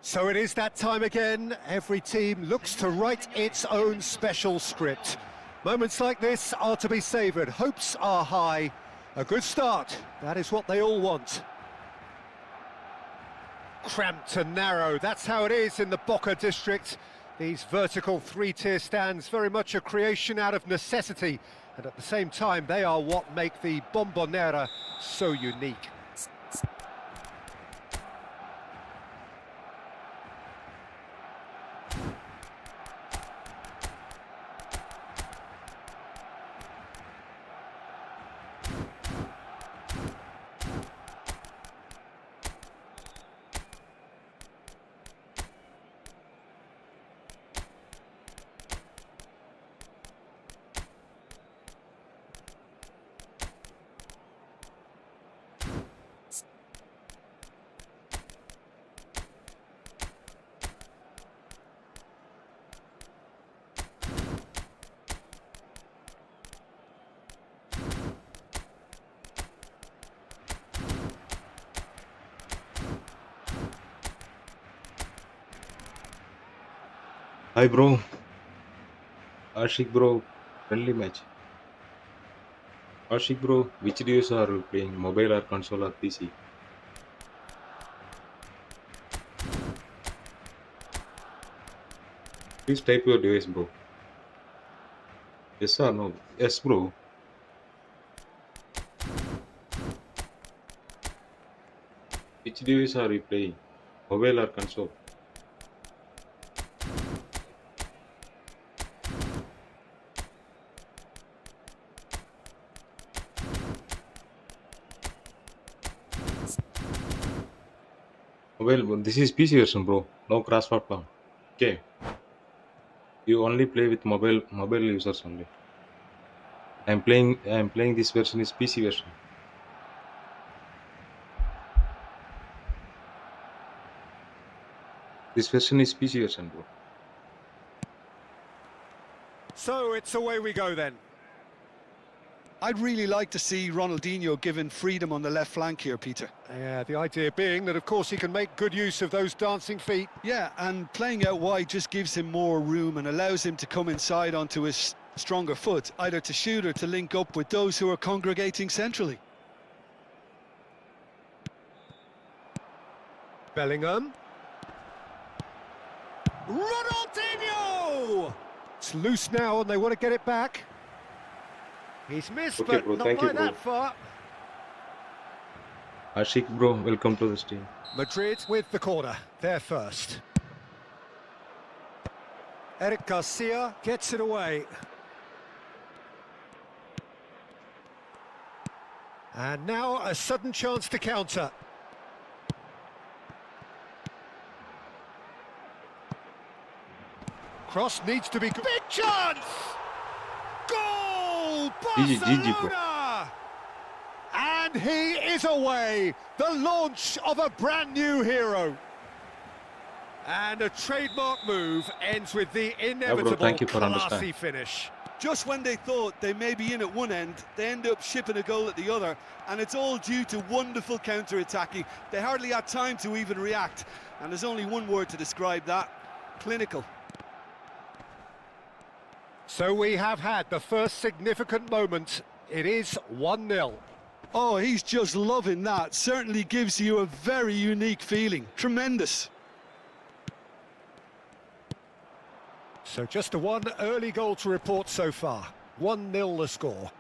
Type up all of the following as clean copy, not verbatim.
So it is that time again. Every team looks to write its own special script. Moments like this are to be savoured. Hopes are high. A good start. That is what they all want. Cramped and narrow. That's how it is in the Boca district. These vertical three-tier stands, very much a creation out of necessity. And at the same time, they are what make the Bombonera so unique. Hi bro, Ashik bro, friendly match. Ashik bro, which device are you playing, mobile or console or PC? Please type your device bro. Yes or no? Yes bro. Which device are you playing, mobile or console? Mobile, this is PC version bro, no cross platform. Okay, you only play with mobile users only. I'm playing this version is PC version. This version is PC version bro. So it's away we go then. I'd really like to see Ronaldinho given freedom on the left flank here, Peter. Yeah, the idea being that, of course, he can make good use of those dancing feet. Yeah, and playing out wide just gives him more room and allows him to come inside onto his stronger foot, either to shoot or to link up with those who are congregating centrally. Bellingham. Ronaldinho! It's loose now and they want to get it back. He's missed, Okay, but bro, not thank by you, bro. that far. Ashik bro, welcome to the stream. Madrid with the corner, they're first. Eric Garcia gets it away. And now a sudden chance to counter. Cross needs to be... Big chance! Goal! GG, bro. Barcelona! And he is away! The launch of a brand new hero. And a trademark move ends with the bro, inevitable thank you for classy understanding. finish. Just when they thought they may be in at one end, they end up shipping a goal at the other, and it's all due to wonderful counter-attacking. They hardly had time to even react, and there's only one word to describe that: clinical. So we have had the first significant moment. It is 1-0. Oh, he's just loving that. Certainly gives you a very unique feeling. Tremendous. So just a one early goal to report so far. 1-0 the score.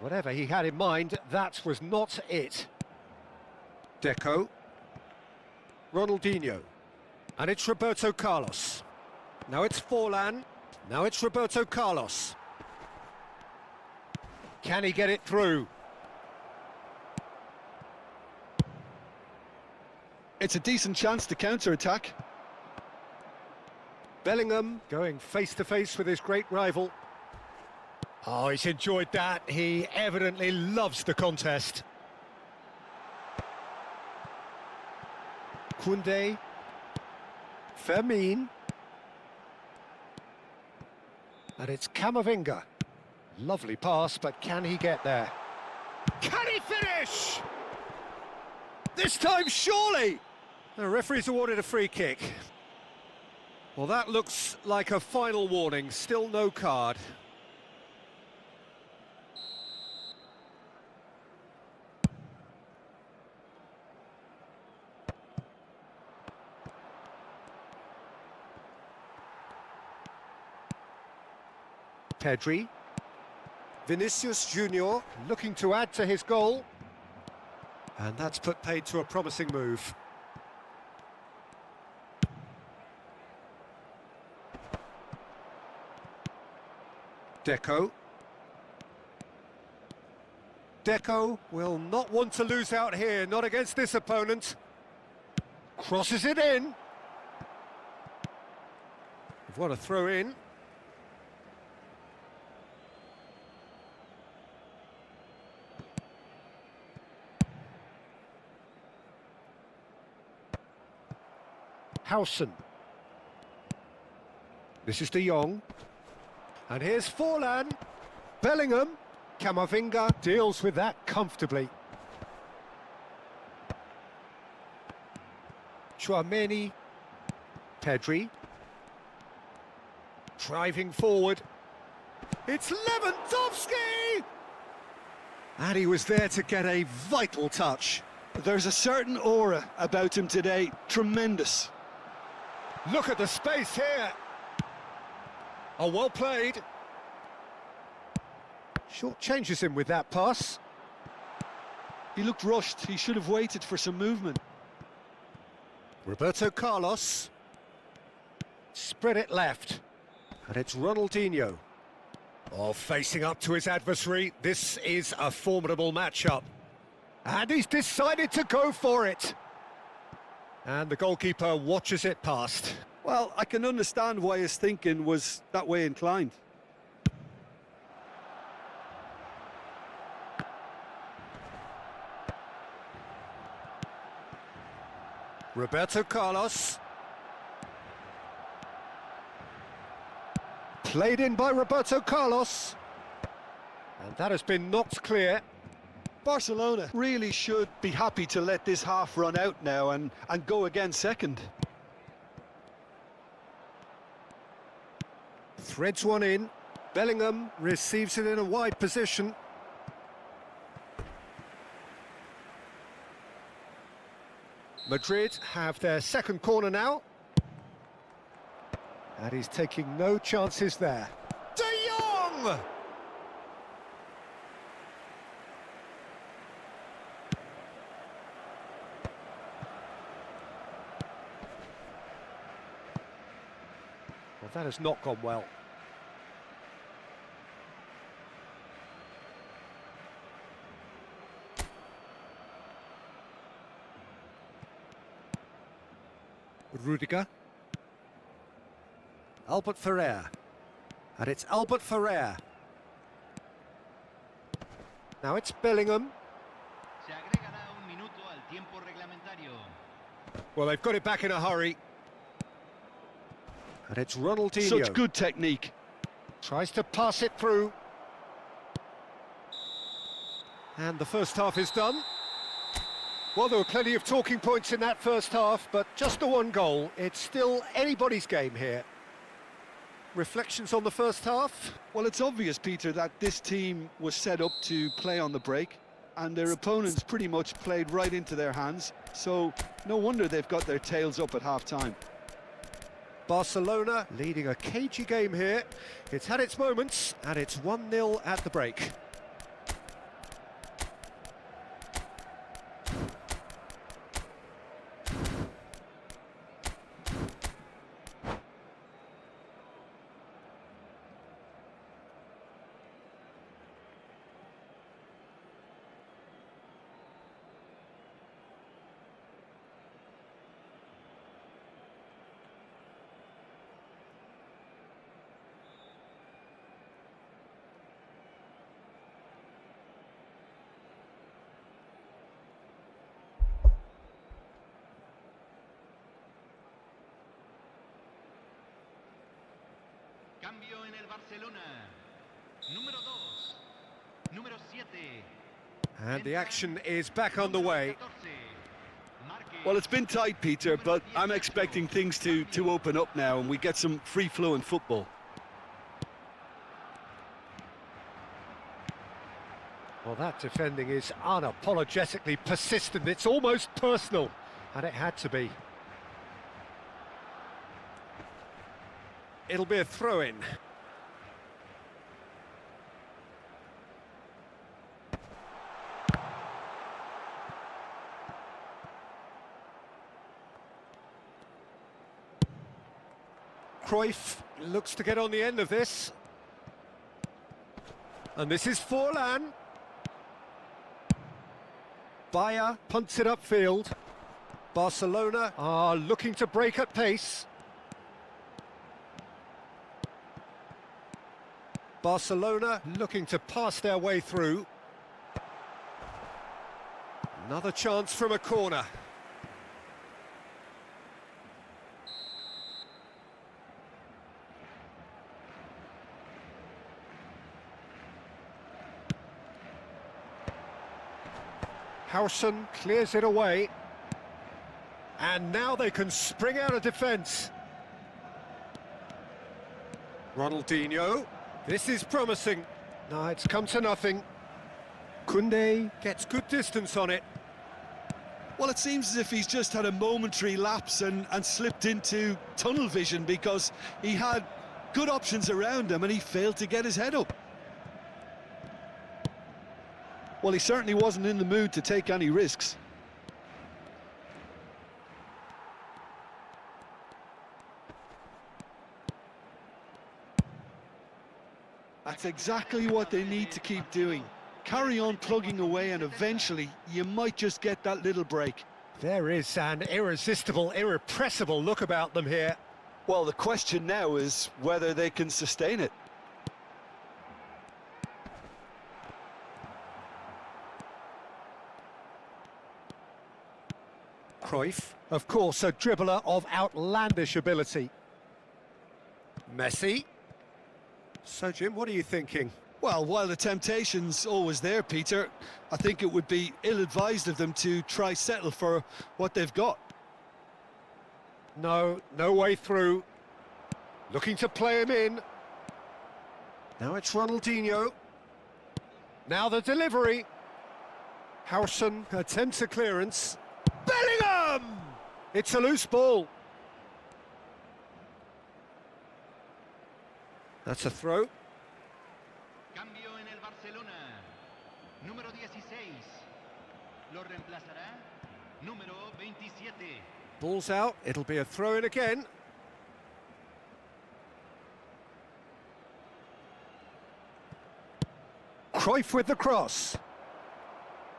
Whatever he had in mind, that was not it. Deco. Ronaldinho. And it's Roberto Carlos. Now it's Forlan. Now it's Roberto Carlos. Can he get it through? It's a decent chance to counter-attack. Bellingham going face-to-face with his great rival. Oh, he's enjoyed that. He evidently loves the contest. Koundé. Fermin. And it's Camavinga. Lovely pass, but can he get there? Can he finish? This time, surely! The referee's awarded a free kick. Well, that looks like a final warning. Still no card. Pedri. Vinicius Junior looking to add to his goal. And that's put paid to a promising move. Deco. Deco will not want to lose out here, not against this opponent. Crosses it in. What a throw in. Howson. This is De Jong. And here's Forlan. Bellingham. Camavinga deals with that comfortably. Chouameni. Pedri. Driving forward. It's Lewandowski! And he was there to get a vital touch. There's a certain aura about him today. Tremendous. Look at the space here. Oh, well played. Short changes him with that pass. He looked rushed. He should have waited for some movement. Roberto Carlos. Spread it left. And it's Ronaldinho. Oh, facing up to his adversary. This is a formidable matchup. And he's decided to go for it. And the goalkeeper watches it past. Well, I can understand why his thinking was that way inclined. Roberto Carlos. Played in by Roberto Carlos. And that has been knocked clear. Barcelona really should be happy to let this half run out now and go again second. Threads one in. Bellingham receives it in a wide position. Madrid have their second corner now. And he's taking no chances there. De Jong! Well, that has not gone well. Rudiger. Albert Ferrer. And it's Albert Ferrer. Now it's Bellingham. Se agregará un minuto al tiempo reglamentario. Well, they've got it back in a hurry. And it's Ronaldinho. Such good technique. Tries to pass it through. And the first half is done. Well, there were plenty of talking points in that first half, but just the one goal. It's still anybody's game here. Reflections on the first half? Well, it's obvious, Peter, that this team was set up to play on the break, and their opponents pretty much played right into their hands, so no wonder they've got their tails up at half-time. Barcelona leading a cagey game here. It's had its moments, and it's 1-0 at the break. Cambio en el Barcelona. Número 2. Número 7. And the action is back on the way. Well, it's been tight, Peter, but I'm expecting things to open up now and we get some free-flowing football. Well, that defending is unapologetically persistent. It's almost personal, and it had to be. It'll be a throw-in. Cruyff looks to get on the end of this. And this is Forlan. Bayer punts it upfield. Barcelona are looking to break at pace. Barcelona looking to pass their way through. Another chance from a corner. Howson clears it away. And now they can spring out of defence. Ronaldinho. This is promising. No, it's come to nothing. Koundé gets good distance on it. Well, it seems as if he's just had a momentary lapse and slipped into tunnel vision because he had good options around him and he failed to get his head up. Well, he certainly wasn't in the mood to take any risks. That's exactly what they need to keep doing. Carry on plugging away and eventually you might just get that little break. There is an irresistible, irrepressible look about them here. Well, the question now is whether they can sustain it. Cruyff, of course, a dribbler of outlandish ability. Messi. So, Jim, what are you thinking? Well, while the temptation's always there, Peter, I think it would be ill-advised of them to try settle for what they've got. No way through. Looking to play him in. Now it's Ronaldinho. Now the delivery. Howson attempts a clearance. Bellingham! It's a loose ball. That's a throw. Cambio en el Barcelona. Número 16. Lo reemplazará. Número 27. Ball's out. It'll be a throw-in again. Cruyff with the cross.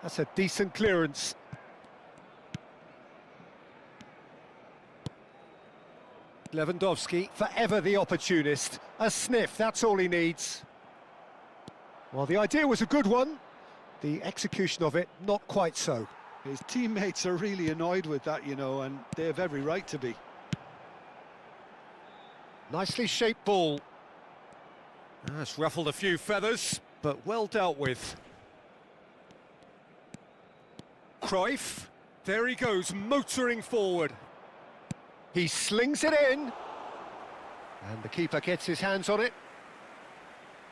That's a decent clearance. Lewandowski, forever the opportunist. A sniff, that's all he needs. Well, the idea was a good one. The execution of it, not quite so. His teammates are really annoyed with that, you know, and they have every right to be. Nicely shaped ball. That's ruffled a few feathers, but well dealt with. Cruyff, there he goes, motoring forward. He slings it in. And the keeper gets his hands on it.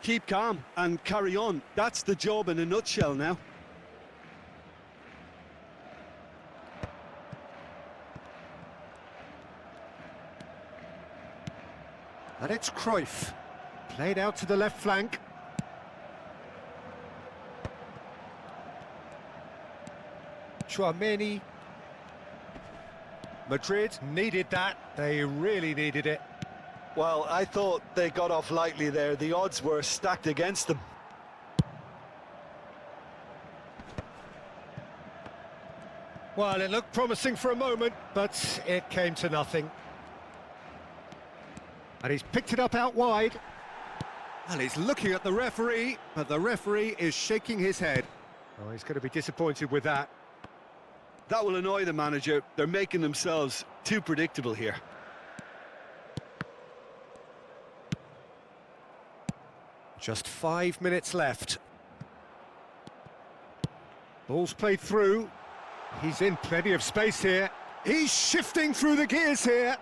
Keep calm and carry on. That's the job in a nutshell now. And it's Cruyff. Played out to the left flank. Tchouameni. Madrid needed that. They really needed it. Well, I thought they got off lightly there. The odds were stacked against them. Well, it looked promising for a moment, but it came to nothing. And he's picked it up out wide. And he's looking at the referee, but the referee is shaking his head. Oh, he's going to be disappointed with that. That will annoy the manager. They're making themselves too predictable here. Just 5 minutes left. Ball's played through. He's in plenty of space here. He's shifting through the gears here.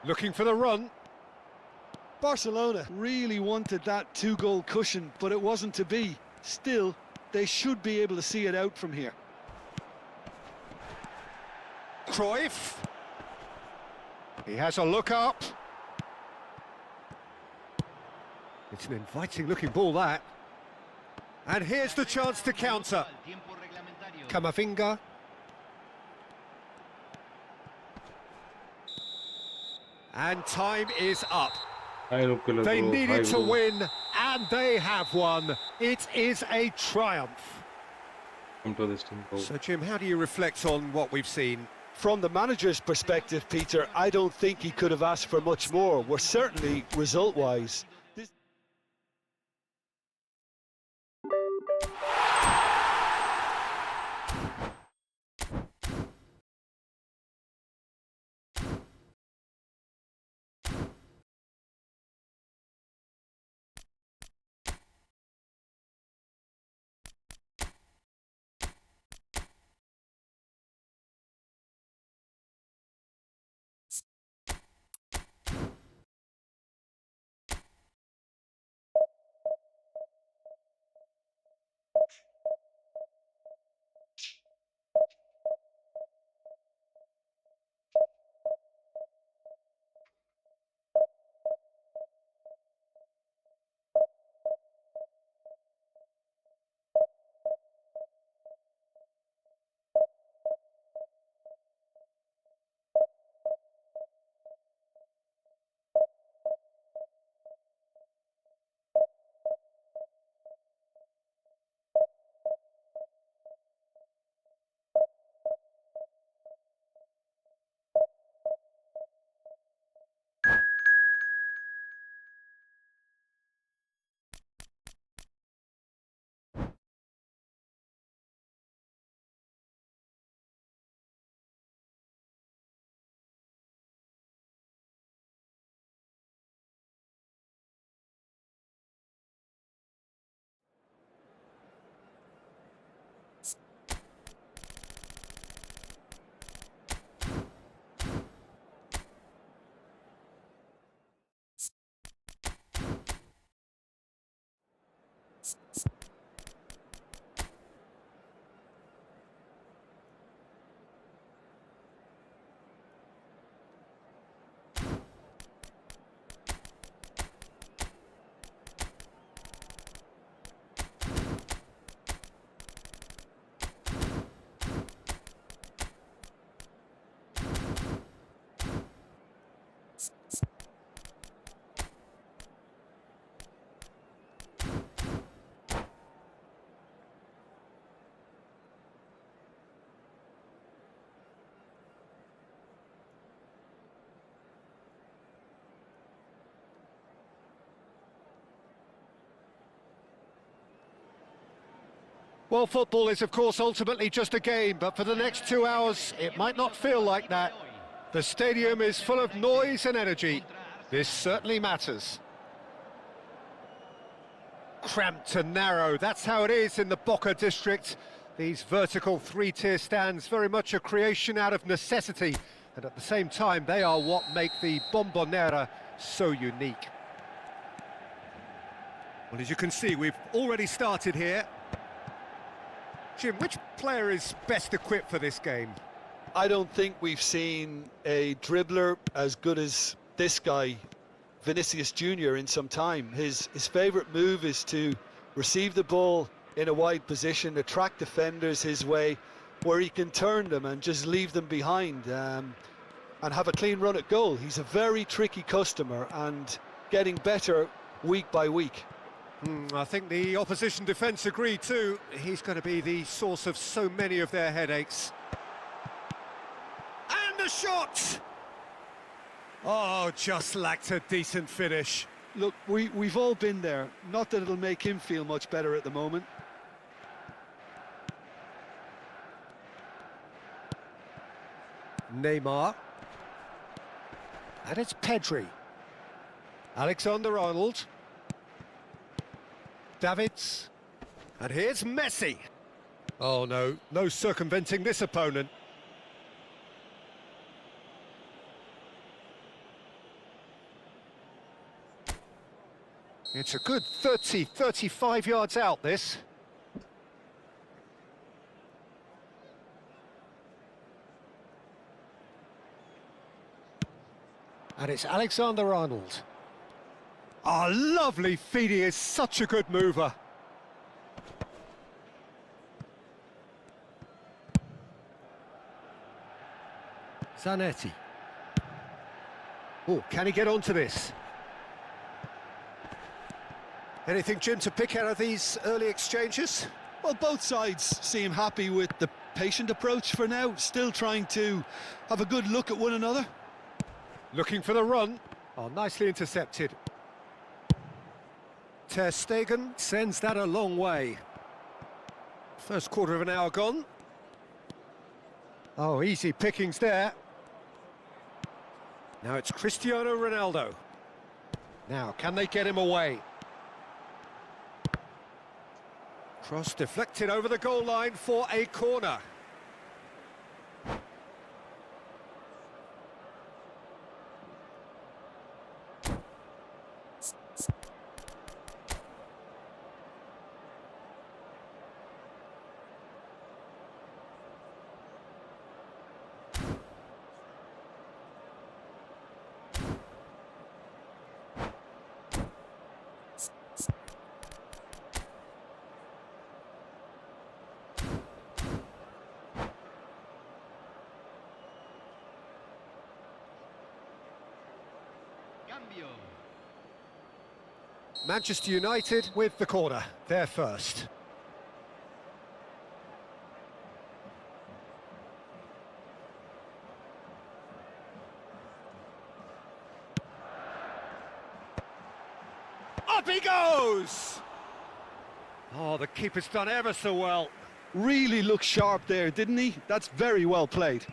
Looking for the run. Barcelona really wanted that two-goal cushion, but it wasn't to be. Still, they should be able to see it out from here. Cruyff. He has a look up. It's an inviting-looking ball, that. And here's the chance to counter. Camavinga. And time is up. They needed to win, and they have won. It is a triumph. So, Jim, how do you reflect on what we've seen? From the manager's perspective, Peter, I don't think he could have asked for much more. We're certainly result-wise. Well, football is, of course, ultimately just a game, but for the next 2 hours, it might not feel like that. The stadium is full of noise and energy. This certainly matters. Cramped and narrow, that's how it is in the Boca district. These vertical three-tier stands, very much a creation out of necessity, and at the same time, they are what make the Bombonera so unique. Well, as you can see, we've already started here. Jim, which player is best equipped for this game? I don't think we've seen a dribbler as good as this guy, Vinicius Jr., in some time. His favourite move is to receive the ball in a wide position, attract defenders his way, where he can turn them and just leave them behind and have a clean run at goal. He's a very tricky customer and getting better week by week. I think the opposition defence agree too. He's going to be the source of so many of their headaches. And the shot! Oh, just lacked a decent finish. Look, we've all been there. Not that it'll make him feel much better at the moment. Neymar. And it's Pedri. Alexander-Arnold. Davids. And here's Messi. Oh no, no circumventing this opponent. It's a good 30, 35 yards out, this. And it's Alexander-Arnold. Oh, lovely feed, he is such a good mover. Zanetti. Oh, can he get onto this? Anything, Jim, to pick out of these early exchanges? Well, both sides seem happy with the patient approach for now, still trying to have a good look at one another. Looking for the run. Oh, nicely intercepted. Ter Stegen sends that a long way. First quarter of an hour gone. Oh, easy pickings there. Now it's Cristiano Ronaldo. Now, can they get him away? Cross deflected over the goal line for a corner. Manchester United with the corner, they're first. Up he goes! Oh, the keeper's done ever so well. Really looked sharp there, didn't he? That's very well played.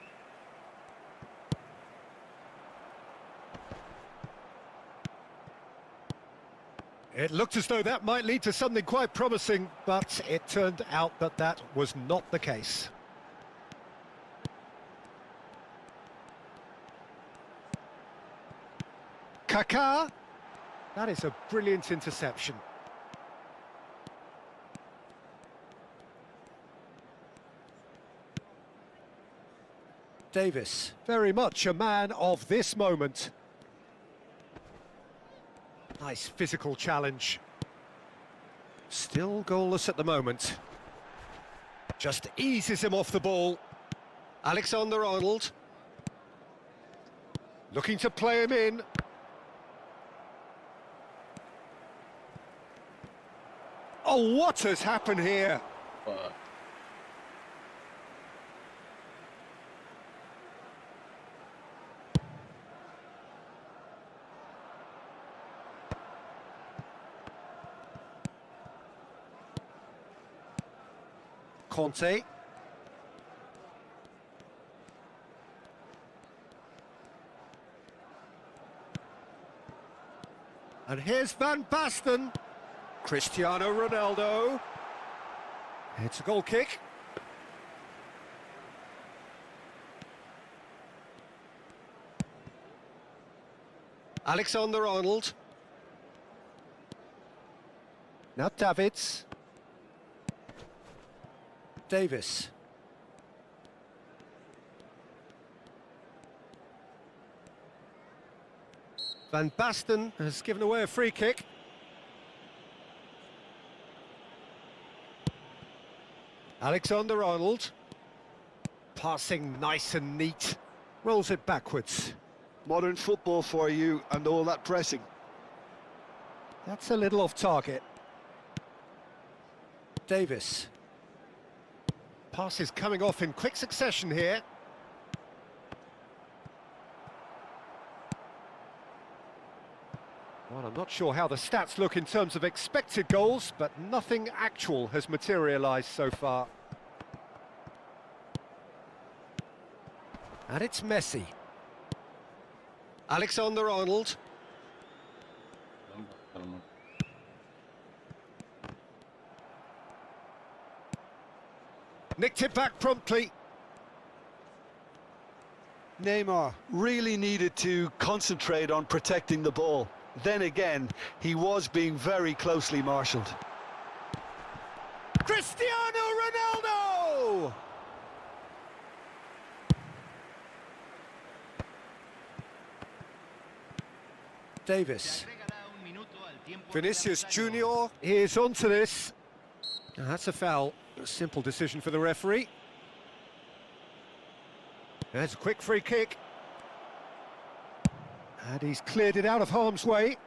It looked as though that might lead to something quite promising, but it turned out that that was not the case. Kaká. That is a brilliant interception. Davis, very much a man of this moment. Nice physical challenge. Still goalless at the moment. Just eases him off the ball. Alexander-Arnold. Looking to play him in. Oh, what has happened here? Conte. And here's Van Basten. Cristiano Ronaldo. It's a goal kick. Alexander-Arnold. Now Davids. Davis. Van Basten has given away a free kick. Alexander-Arnold. Passing nice and neat. Rolls it backwards. Modern football for you and all that pressing. That's a little off target. Davis. Passes coming off in quick succession here. Well, I'm not sure how the stats look in terms of expected goals, but nothing actual has materialised so far. And it's Messi. Alexander-Arnold. Nicked it back promptly. Neymar really needed to concentrate on protecting the ball. Then again, he was being very closely marshalled. Cristiano Ronaldo! Davis. Vinicius Junior is onto this. Now, that's a foul. A simple decision for the referee. There's a quick free kick. And he's cleared it out of harm's way.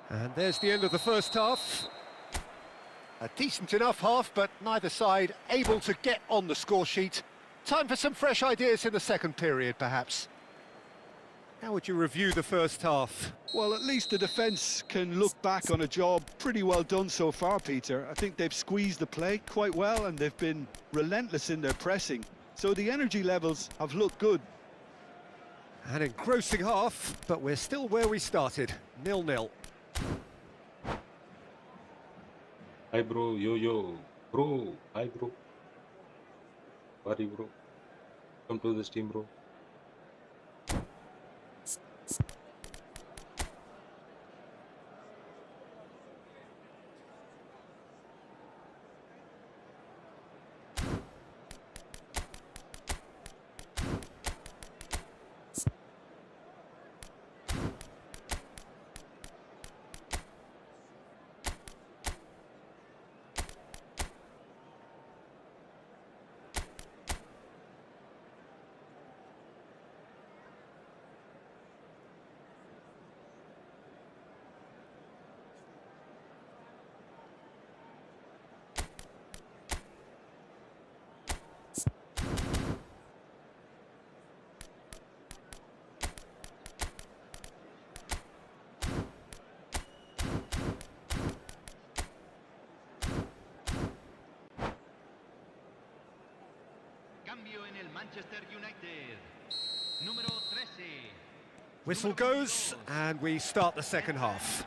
And there's the end of the first half. A decent enough half, but neither side able to get on the score sheet. Time for some fresh ideas in the second period, perhaps. How would you review the first half? Well, at least the defence can look back on a job pretty well done so far, Peter. I think they've squeezed the play quite well and they've been relentless in their pressing. So the energy levels have looked good. An engrossing half, but we're still where we started, 0-0. Hi bro, yo. Bro, hi bro. How are you bro? Come to this team bro. Cambio en el Manchester United. Número 13. Whistle goes, and we start the second half.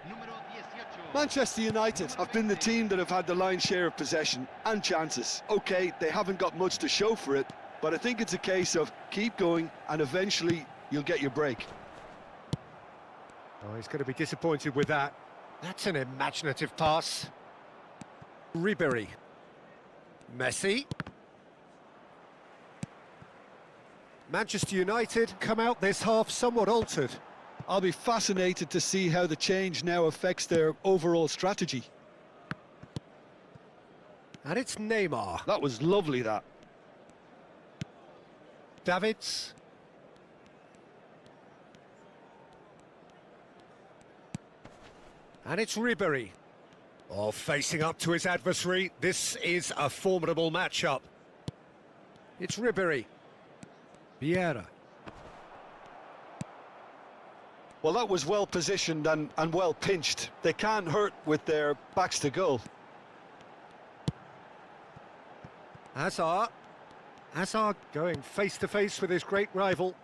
Número 18. Manchester United have been the team that have had the lion's share of possession and chances. OK, they haven't got much to show for it, but I think it's a case of keep going and eventually you'll get your break. Oh, he's going to be disappointed with that. That's an imaginative pass. Ribery. Messi. Manchester United come out this half somewhat altered. I'll be fascinated to see how the change now affects their overall strategy. And it's Neymar. That was lovely, that. Davids. And it's Ribery. Oh, facing up to his adversary. This is a formidable matchup. It's Ribery. Vieira. Well, that was well positioned and well pinched. They can't hurt with their backs to goal. Hazard. Hazard going face-to-face with his great rival.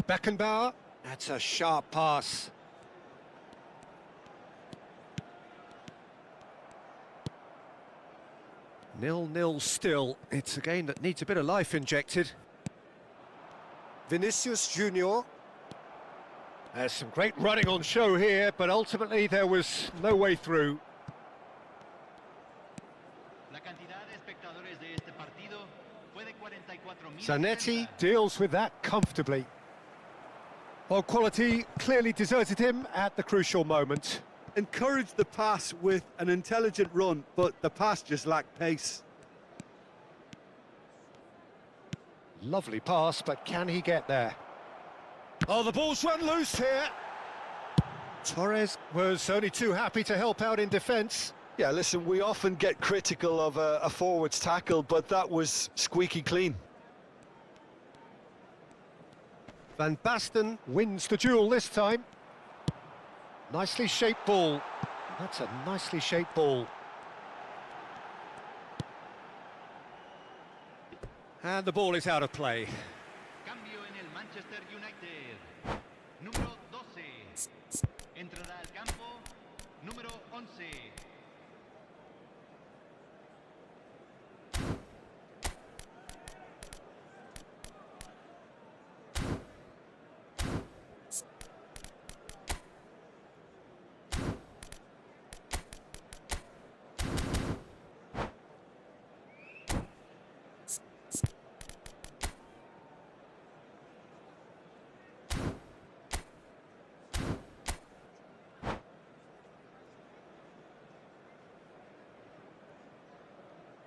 Beckenbauer. That's a sharp pass. Nil-nil still. It's a game that needs a bit of life injected. Vinicius Junior. There's some great running on show here, but ultimately there was no way through. Zanetti deals with that comfortably. Well, quality clearly deserted him at the crucial moment. Encouraged the pass with an intelligent run, but the pass just lacked pace. Lovely pass, but can he get there? Oh, the ball's run loose here. Torres was only too happy to help out in defence. Yeah, listen, we often get critical of a forward's tackle, but that was squeaky clean. Van Basten wins the duel this time. Nicely shaped ball. That's a nicely shaped ball. And the ball is out of play. Cambio en el Manchester United. Número 12. Entrará al campo. Número 11.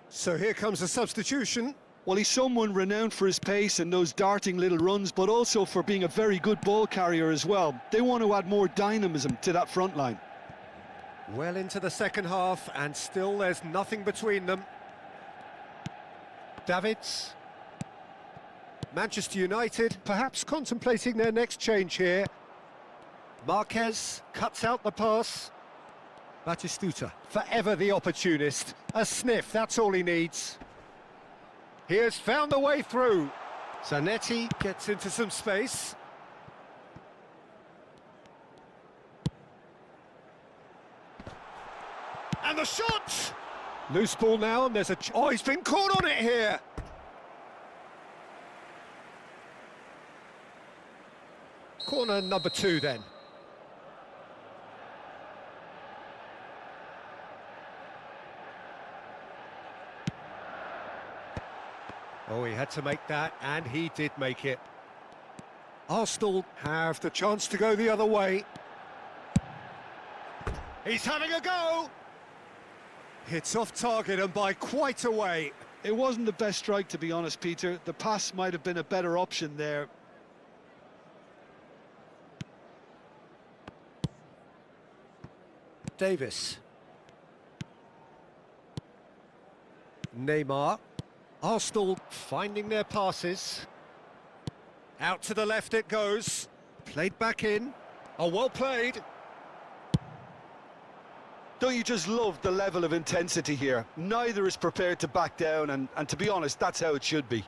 So here comes a substitution. Well, he's someone renowned for his pace and those darting little runs, but also for being a very good ball carrier as well. They want to add more dynamism to that front line. Well into the second half, and still there's nothing between them. Davids. Manchester United perhaps contemplating their next change here. Marquez cuts out the pass. Batistuta, forever the opportunist. A sniff, that's all he needs. He has found the way through. Zanetti gets into some space. And the shot! Loose ball now, and there's a... Oh, he's been caught on it here! Corner number 2 then. Oh, he had to make that, and he did make it. Arsenal have the chance to go the other way. He's having a go! It's off target and by quite a way. It wasn't the best strike, to be honest, Peter. The pass might have been a better option there. Davis. Neymar. Arsenal finding their passes. Out to the left it goes. Played back in. Oh, well played. Don't you just love the level of intensity here? Neither is prepared to back down, and to be honest, that's how it should be.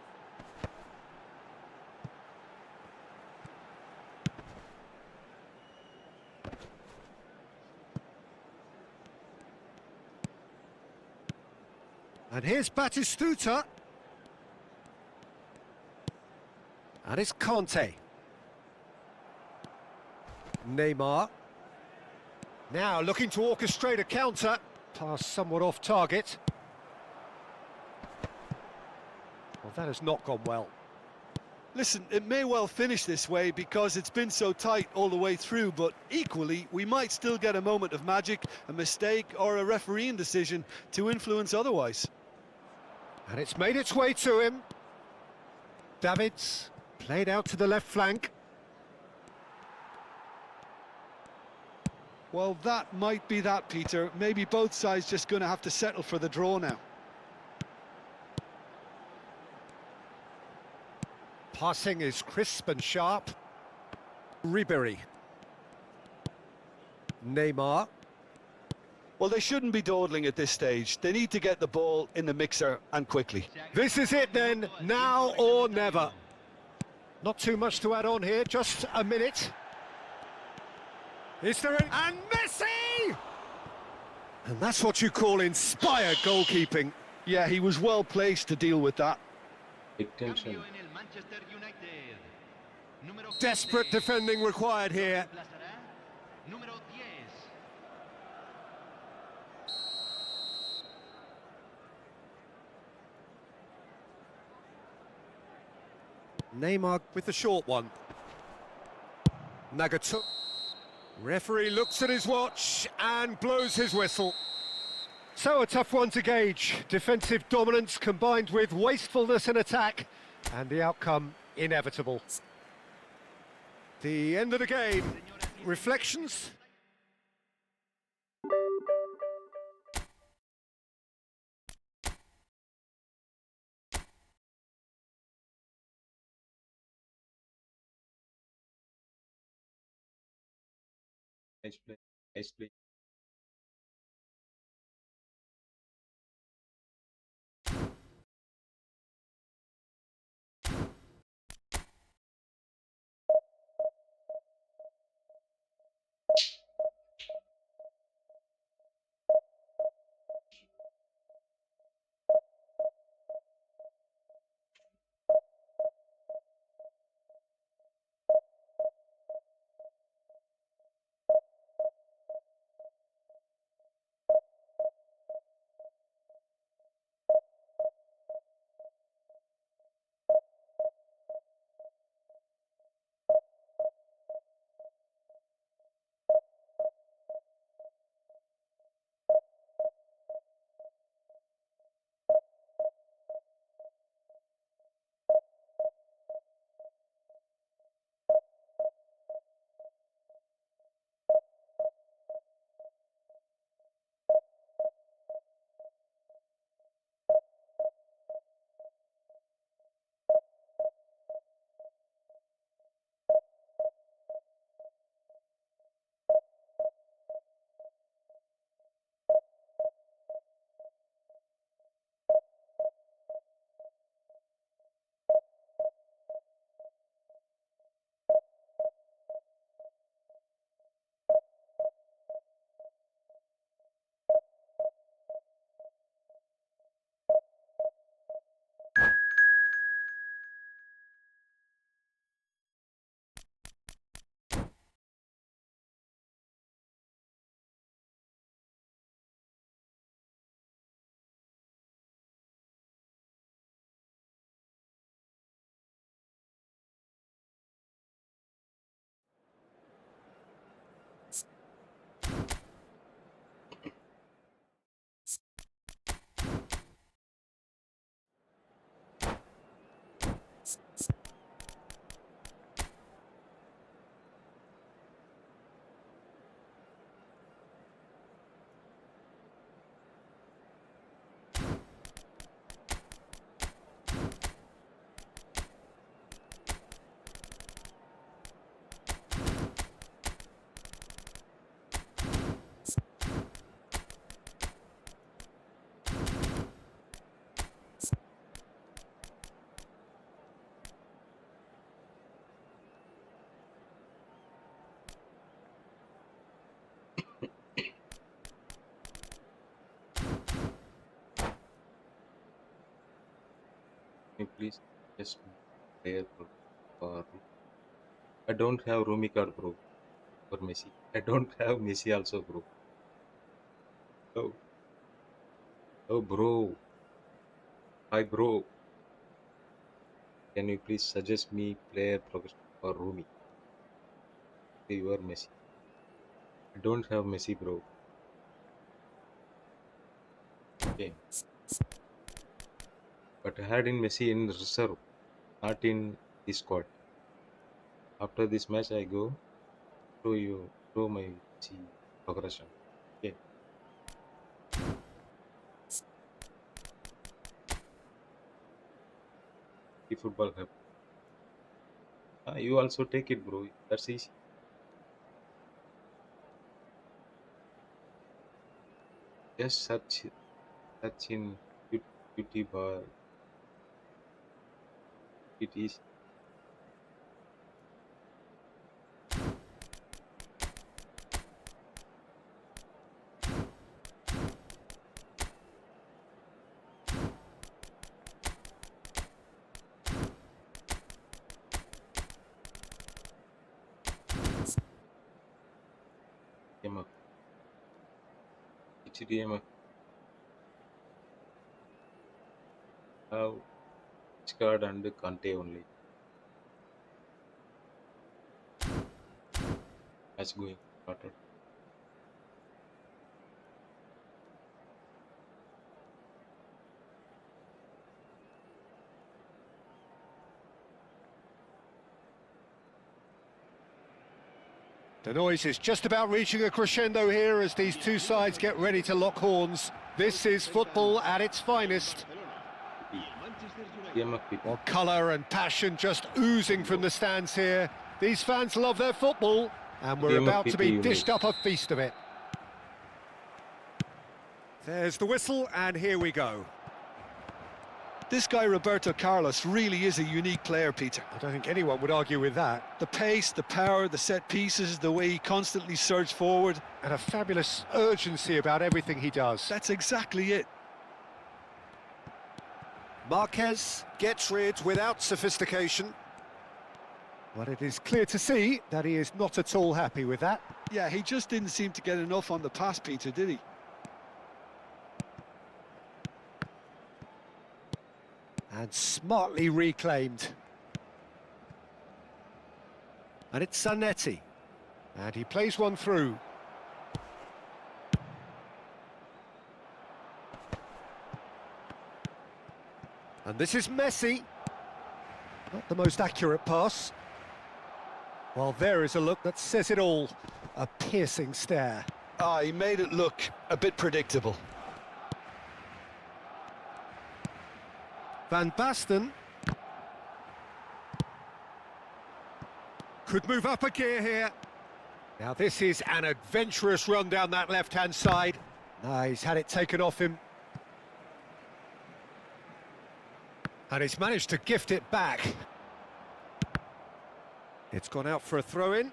And here's Batistuta. And it's Conte. Neymar. Now looking to orchestrate a counter. Pass somewhat off target. Well, that has not gone well. Listen, it may well finish this way because it's been so tight all the way through, but equally, we might still get a moment of magic, a mistake, or a refereeing decision to influence otherwise. And it's made its way to him. Davids played out to the left flank. Well, that might be that, Peter. Maybe both sides just going to have to settle for the draw now. Passing is crisp and sharp. Ribery. Neymar. Well, they shouldn't be dawdling at this stage. They need to get the ball in the mixer and quickly. This is it then, now or never. Not too much to add on here, just a minute. Is there an... And Messi! And that's what you call inspired goalkeeping. Yeah, he was well placed to deal with that. Big tension. Cambio en el Manchester United. Número Desperate 15. defending required here. Reemplazará número 10. Neymar with the short one. Nagatomo. Referee looks at his watch and blows his whistle. So a tough one to gauge. Defensive dominance combined with wastefulness in attack, and the outcome inevitable. The end of the game. Reflections? Nice play. Nice play. Can you please just player for I don't have Rumi card, bro, for Messi. I don't have Messi also, bro. Oh, oh, bro. Hi, bro. Can you please suggest me player progression for Rumi? You are Messi. I don't have Messi, bro. Okay. But I had in Messi in reserve, not in the squad. After this match, I go show my Messi progression. Okay. eFootball hub. You also take it, bro. That's easy. Just search in YouTube bar. It is HDMI. HDMI. Have card and Kante only. That's going started. The noise is just about reaching a crescendo here as these two sides get ready to lock horns. This is football at its finest. Well, colour and passion just oozing from the stands here. These fans love their football, and we're about to be dished up a feast of it. There's the whistle, and here we go. This guy, Roberto Carlos, really is a unique player, Peter. I don't think anyone would argue with that. The pace, the power, the set pieces, the way he constantly surges forward. And a fabulous urgency about everything he does. That's exactly it. Marquez gets rid without sophistication. But it is clear to see that he is not at all happy with that. Yeah, he just didn't seem to get enough on the pass, Peter, did he? And smartly reclaimed. And it's Zanetti. And he plays one through. And this is Messi. Not the most accurate pass. Well, there is a look that says it all. A piercing stare. Ah, he made it look a bit predictable. Van Basten. Could move up a gear here. Now this is an adventurous run down that left-hand side. No, he's had it taken off him. And he's managed to gift it back. It's gone out for a throw-in.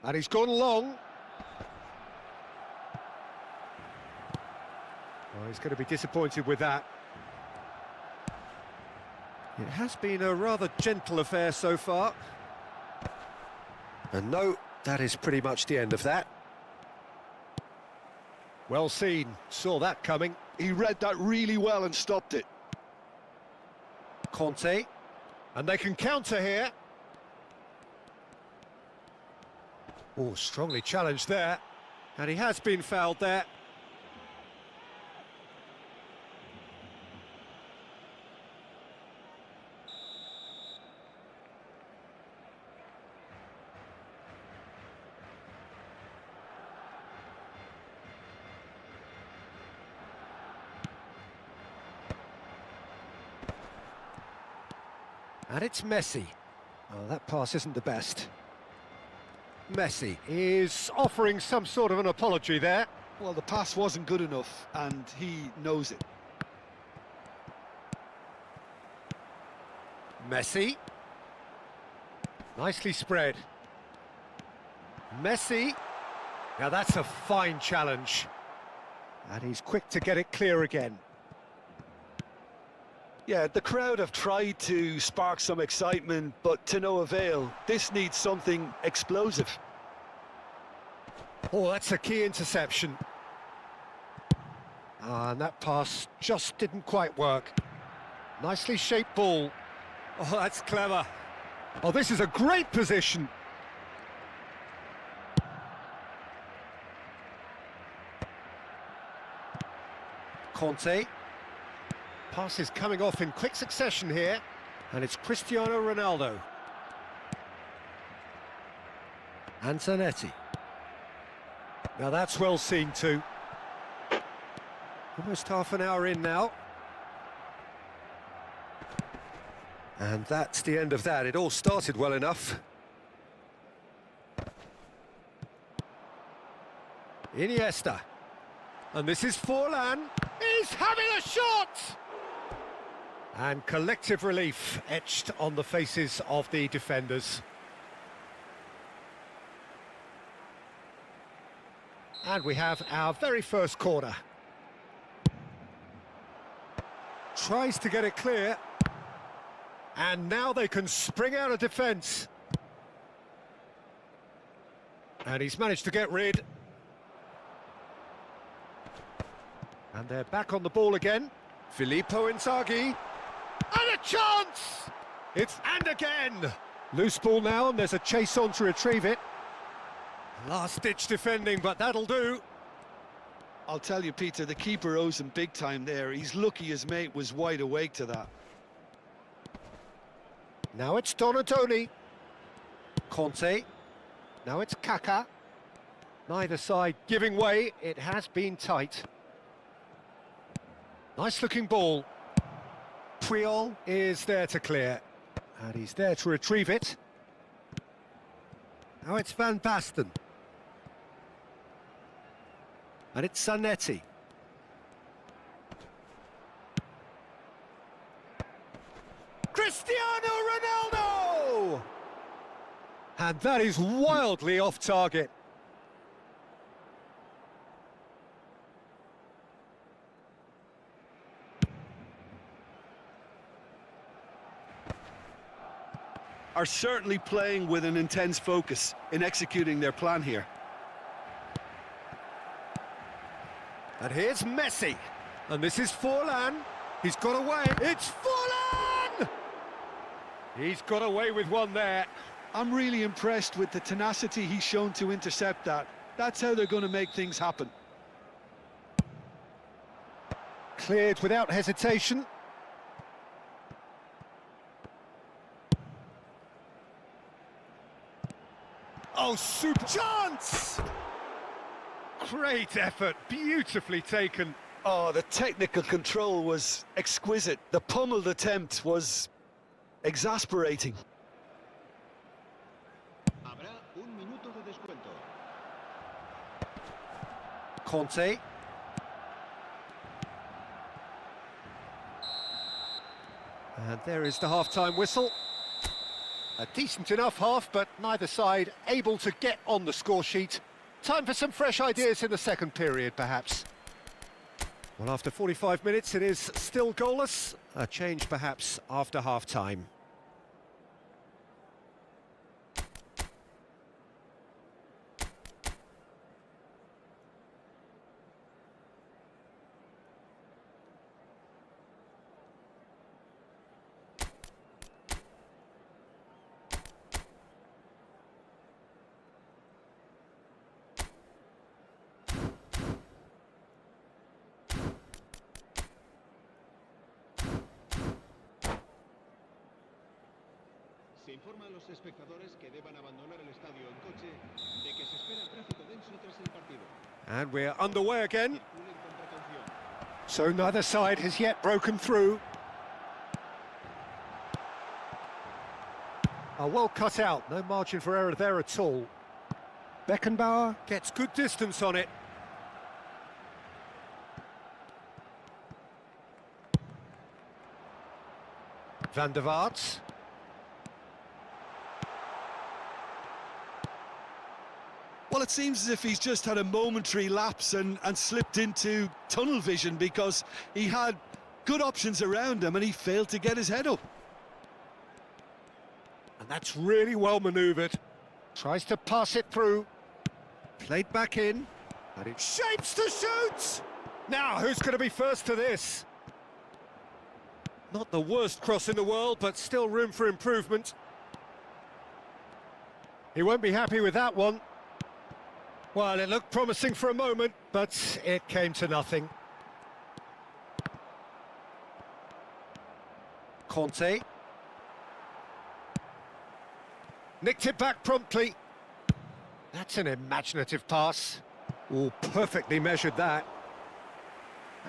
And he's gone long. Oh, he's going to be disappointed with that. It has been a rather gentle affair so far. And no, that is pretty much the end of that. Well seen, saw that coming. He read that really well and stopped it. Conte, and they can counter here. Oh, strongly challenged there. And he has been fouled there. And it's Messi. Oh, that pass isn't the best. Messi is offering some sort of an apology there. Well, the pass wasn't good enough, and he knows it. Messi. Nicely spread. Messi. Now that's a fine challenge. And he's quick to get it clear again. Yeah, the crowd have tried to spark some excitement, but to no avail. This needs something explosive. Oh, that's a key interception. And that pass just didn't quite work. Nicely shaped ball. Oh, that's clever. Oh, this is a great position. Conte. Pass is coming off in quick succession here, and it's Cristiano Ronaldo. And Zanetti. Now that's well seen too. Almost half an hour in now. And that's the end of that. It all started well enough. Iniesta. And this is Forlan. He's having a shot! And collective relief etched on the faces of the defenders. And we have our very first corner. Tries to get it clear. And now they can spring out of defence. And he's managed to get rid. And they're back on the ball again. Filippo Inzaghi. And a chance! And again! Loose ball now, and there's a chase on to retrieve it. Last-ditch defending, but that'll do. I'll tell you, Peter, the keeper owes him big time there. He's lucky his mate was wide awake to that. Now it's Donatoni. Conte. Now it's Kaka. Neither side giving way. It has been tight. Nice-looking ball. Puyol is there to clear. And he's there to retrieve it. Now it's Van Basten. And it's Zanetti. Cristiano Ronaldo! And that is wildly off target. Are certainly playing with an intense focus in executing their plan here. And here's Messi. And this is Forlan. He's got away. It's Forlan! He's got away with one there. I'm really impressed with the tenacity he's shown to intercept that. That's how they're going to make things happen. Cleared without hesitation. Oh, super chance! Great effort, beautifully taken. Oh, the technical control was exquisite. The pummeled attempt was exasperating. Habrá un minuto de descuento. Conte. And there is the half-time whistle. A decent enough half, but neither side able to get on the score sheet. Time for some fresh ideas in the second period, perhaps. Well, after 45 minutes, it is still goalless. A change, perhaps, after half-time. Se informa a los espectadores que deban abandonar el estadio en coche de que se espera tráfico denso tras el partido. And we're underway again. Circulen con precaución. So neither side has yet broken through. Well cut out, no margin for error there at all. Beckenbauer gets good distance on it. Van der Vaart. Well, it seems as if he's just had a momentary lapse and slipped into tunnel vision, because he had good options around him and he failed to get his head up. And that's really well manoeuvred. Tries to pass it through. Played back in. And it shapes to shoot! Now, who's going to be first to this? Not the worst cross in the world, but still room for improvement. He won't be happy with that one. Well, it looked promising for a moment, but it came to nothing. Conte. Nicked it back promptly. That's an imaginative pass. Oh, perfectly measured that.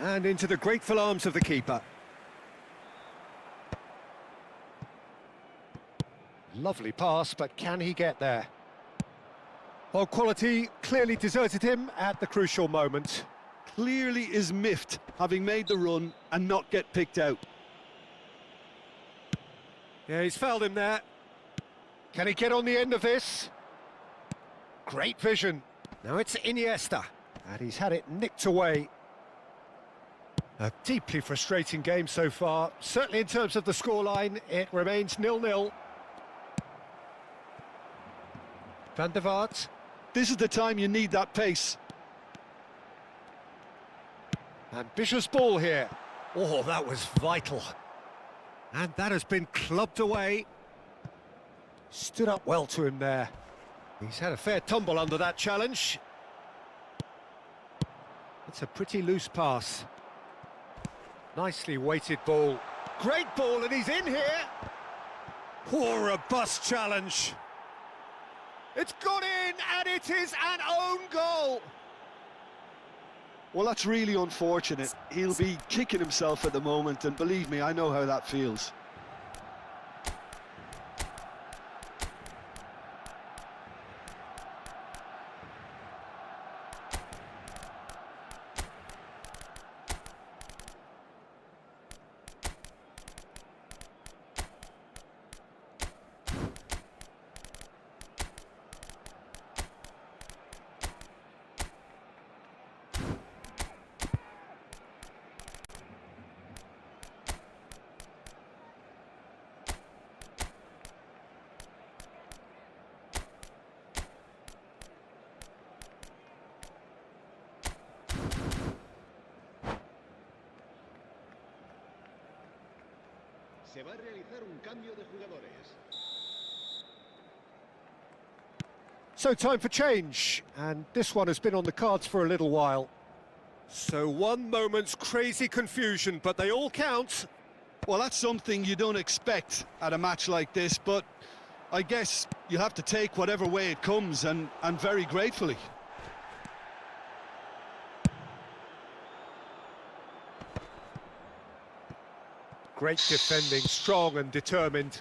And into the grateful arms of the keeper. Lovely pass, but can he get there? Well, quality clearly deserted him at the crucial moment. Clearly is miffed, having made the run and not get picked out. Yeah, he's fouled him there. Can he get on the end of this? Great vision. Now it's Iniesta, and he's had it nicked away. A deeply frustrating game so far. Certainly in terms of the scoreline, it remains 0-0. Van der Vaart. This is the time you need that pace. Ambitious ball here. Oh, that was vital. And that has been clubbed away. Stood up well to him there. He's had a fair tumble under that challenge. It's a pretty loose pass. Nicely weighted ball. Great ball, and he's in here. Oh, robust challenge. It's got in, and it is an own goal. Well, that's really unfortunate. He'll be kicking himself at the moment, and believe me, I know how that feels. Se va a realizar un cambio de jugadores. So time for change, and this one has been on the cards for a little while. So one moment's crazy confusion, but they all count. Well, that's something you don't expect at a match like this, but I guess you have to take whatever way it comes, and very gratefully. Great defending, strong and determined.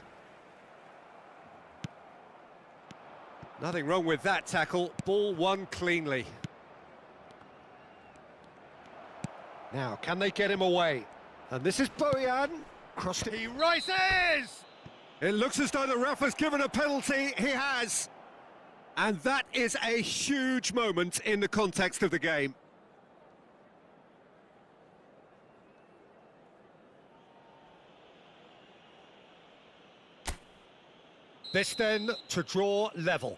Nothing wrong with that tackle. Ball won cleanly. Now, can they get him away? And this is Bojan. Crossed it. He rises! It looks as though the ref has given a penalty. He has. And that is a huge moment in the context of the game. This then to draw level.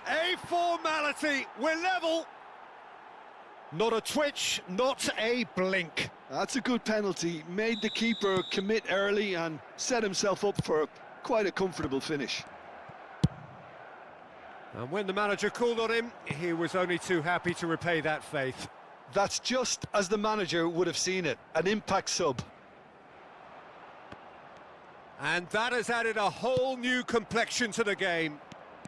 A formality, we're level. Not a twitch, not a blink. That's a good penalty. Made the keeper commit early and set himself up for quite a comfortable finish. And when the manager called on him, he was only too happy to repay that faith. That's just as the manager would have seen it, an impact sub. And that has added a whole new complexion to the game.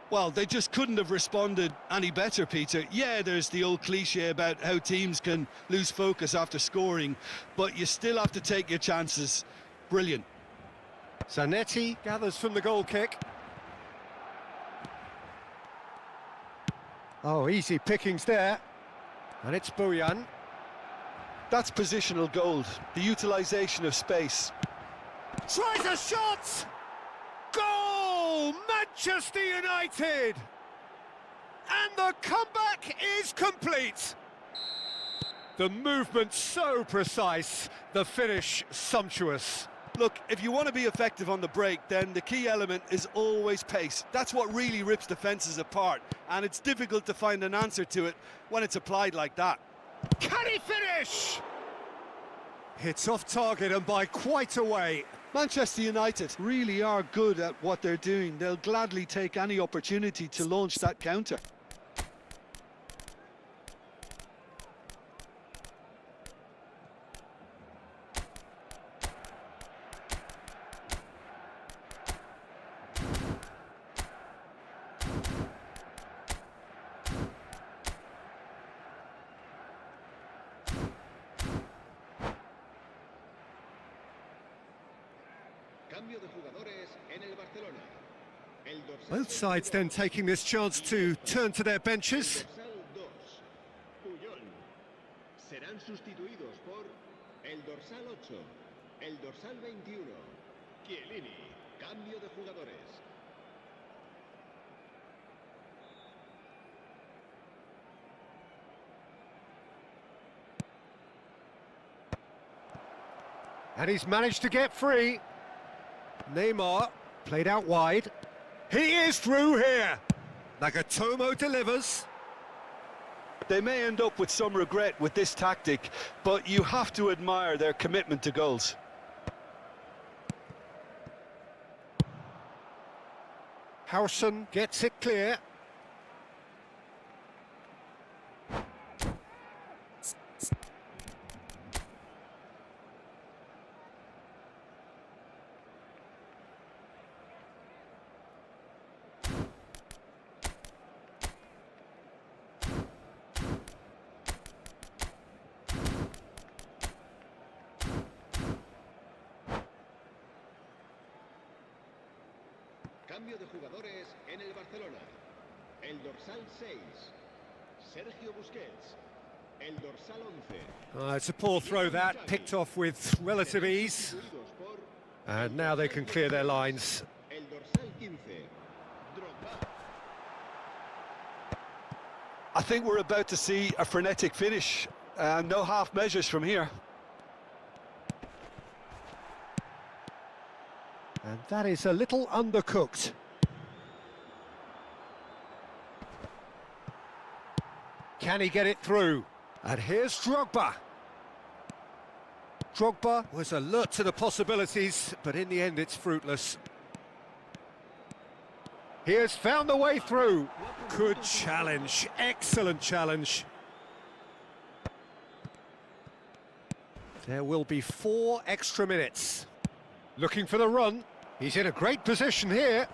Well, they just couldn't have responded any better, Peter. Yeah, there's the old cliche about how teams can lose focus after scoring, but you still have to take your chances. Brilliant. Zanetti gathers from the goal kick. Oh, easy pickings there. And it's Bojan. That's positional gold, the utilisation of space. Tries a shot! Goal! Manchester United! And the comeback is complete. The movement so precise, the finish sumptuous. Look, if you want to be effective on the break, then the key element is always pace. That's what really rips defences apart, and it's difficult to find an answer to it when it's applied like that. Can he finish? It's off target and by quite a way. Manchester United really are good at what they're doing. They'll gladly take any opportunity to launch that counter. Cambio de jugadores en el Barcelona. El dorsal Both sides then taking this chance to turn to their benches. dorsal 2, Puyol. Serán sustituidos por el dorsal 8, el dorsal 21, Chiellini. Cambio de jugadores. And he's managed to get free. Neymar played out wide. He is through here. Nagatomo delivers. They may end up with some regret with this tactic, but you have to admire their commitment to goals. Howson gets it clear. Cambio de jugadores en el Barcelona. El dorsal 6, Sergio Busquets. El dorsal 11. It's a poor throw that, picked off with relative ease. Sustituidos por And now they can clear their lines. el dorsal 15, Drogba. I think we're about to see a frenetic finish. No half measures from here. And that is a little undercooked. Can he get it through? And here's Drogba. Drogba was alert to the possibilities, but in the end it's fruitless. He has found the way through. Good challenge, excellent challenge. There will be 4 extra minutes. Looking for the run. He's in a great position here.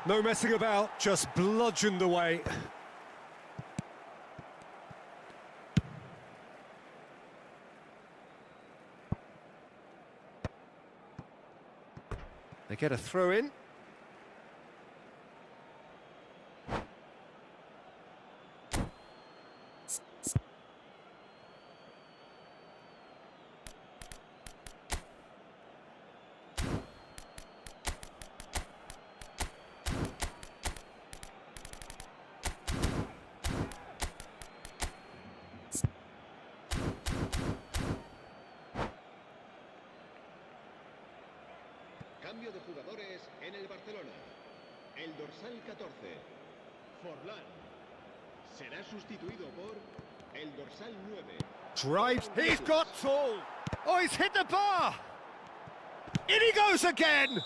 No messing about, just bludgeoned away. They get a throw in. Cambio de jugadores en el Barcelona. El dorsal 14, Forlán. Será sustituido por el dorsal 9. Drives, he's got tall. Oh, he's hit the bar. In he goes again.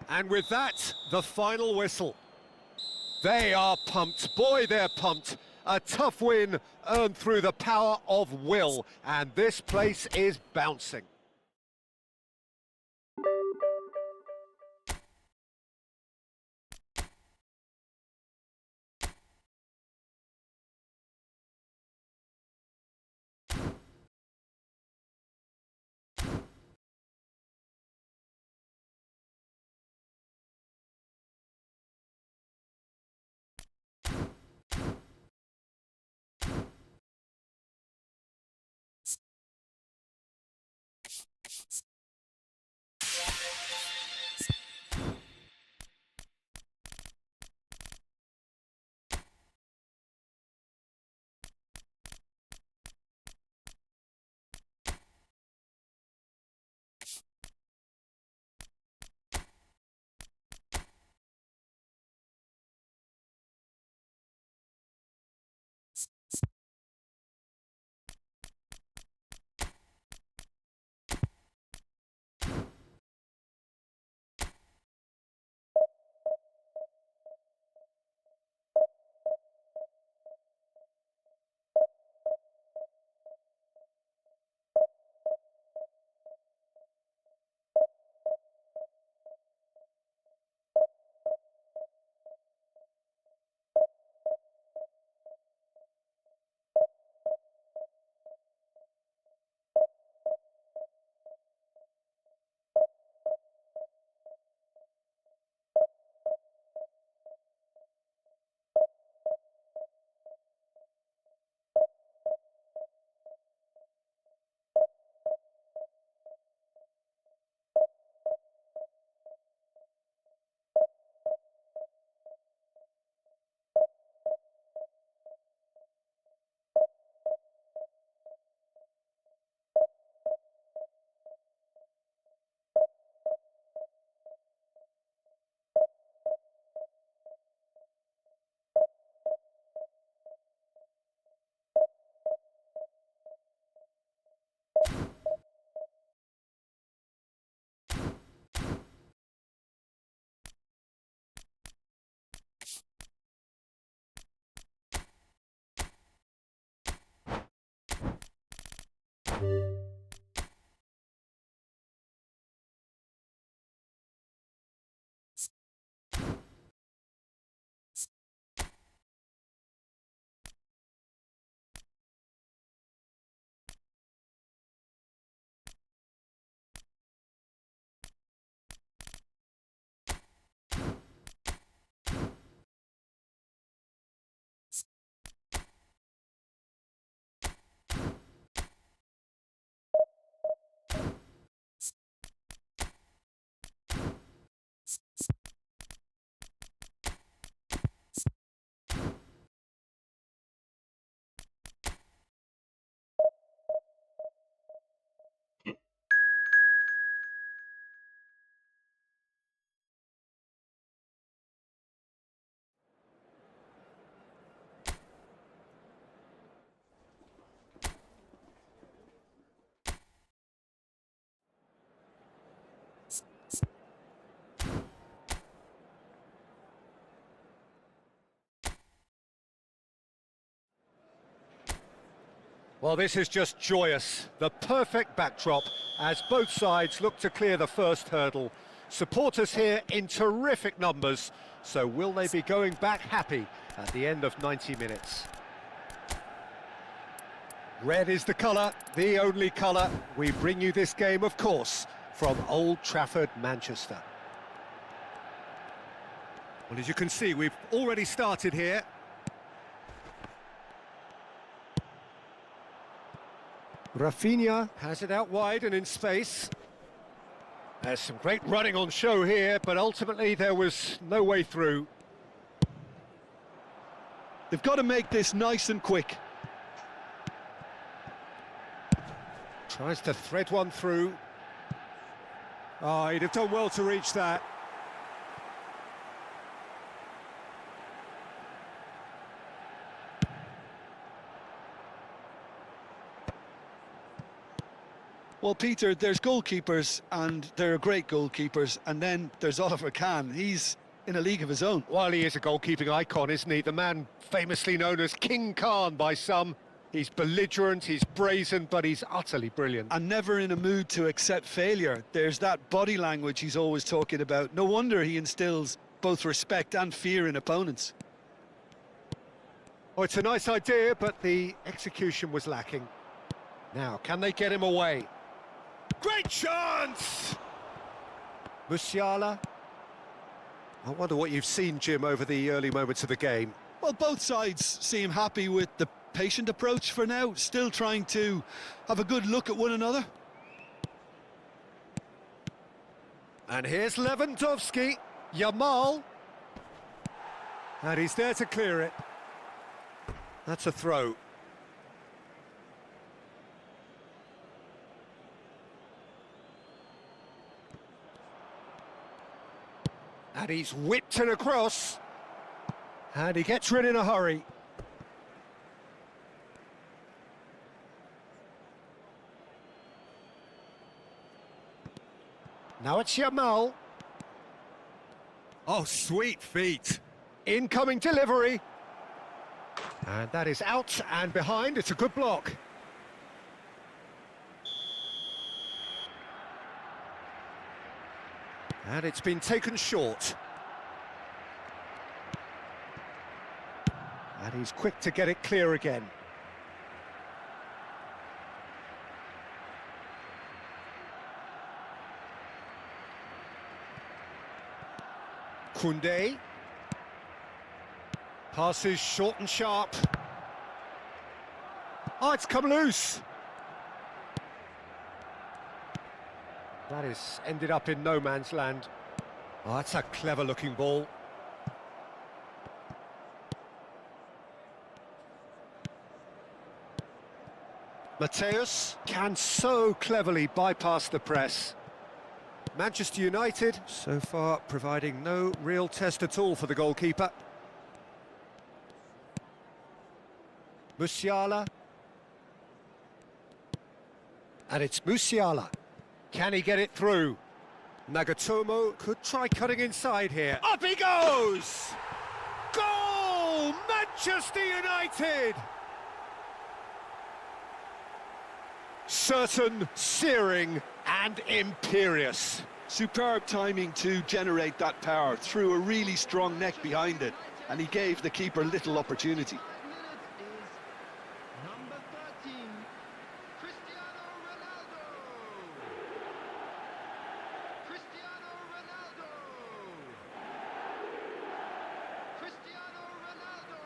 And with that, the final whistle. They are pumped. Boy, they're pumped. A tough win earned through the power of will. And this place is bouncing. Well, this is just joyous. The perfect backdrop as both sides look to clear the first hurdle. Supporters here in terrific numbers. So will they be going back happy at the end of 90 minutes? Red is the colour, the only colour. We bring you this game, of course, from Old Trafford, Manchester. Well, as you can see, we've already started here. Rafinha has it out wide and in space. There's some great running on show here, but ultimately there was no way through. They've got to make this nice and quick. Tries to thread one through. Oh, he'd have done well to reach that. Well, Peter, there's goalkeepers, and there are great goalkeepers, and then there's Oliver Kahn. He's in a league of his own. Well, he is a goalkeeping icon, isn't he? The man famously known as King Khan by some. He's belligerent, he's brazen, but he's utterly brilliant. And never in a mood to accept failure. There's that body language he's always talking about. No wonder he instills both respect and fear in opponents. Oh, it's a nice idea, but the execution was lacking. Now, can they get him away? Great chance! Musiala. I wonder what you've seen, Jim, over the early moments of the game. Well, both sides seem happy with the patient approach for now, still trying to have a good look at one another. And here's Lewandowski, Yamal. And he's there to clear it. That's a throw. And he's whipped it across. And he gets rid in a hurry. Now it's Yamal. Oh, sweet feet. Incoming delivery. And that is out and behind. It's a good block. And it's been taken short. And he's quick to get it clear again. Koundé. Passes short and sharp. Oh, it's come loose. That is ended up in no man's land. Oh, that's a clever-looking ball. Mateus can so cleverly bypass the press. Manchester United, so far, providing no real test at all for the goalkeeper. Musiala. And it's Musiala. Can he get it through? Nagatomo could try cutting inside here. Up he goes! Goal! Manchester United! Certain, searing and imperious. Superb timing to generate that power, threw a really strong neck behind it, and he gave the keeper little opportunity. Number 13, Cristiano Ronaldo. Cristiano Ronaldo. Cristiano Ronaldo.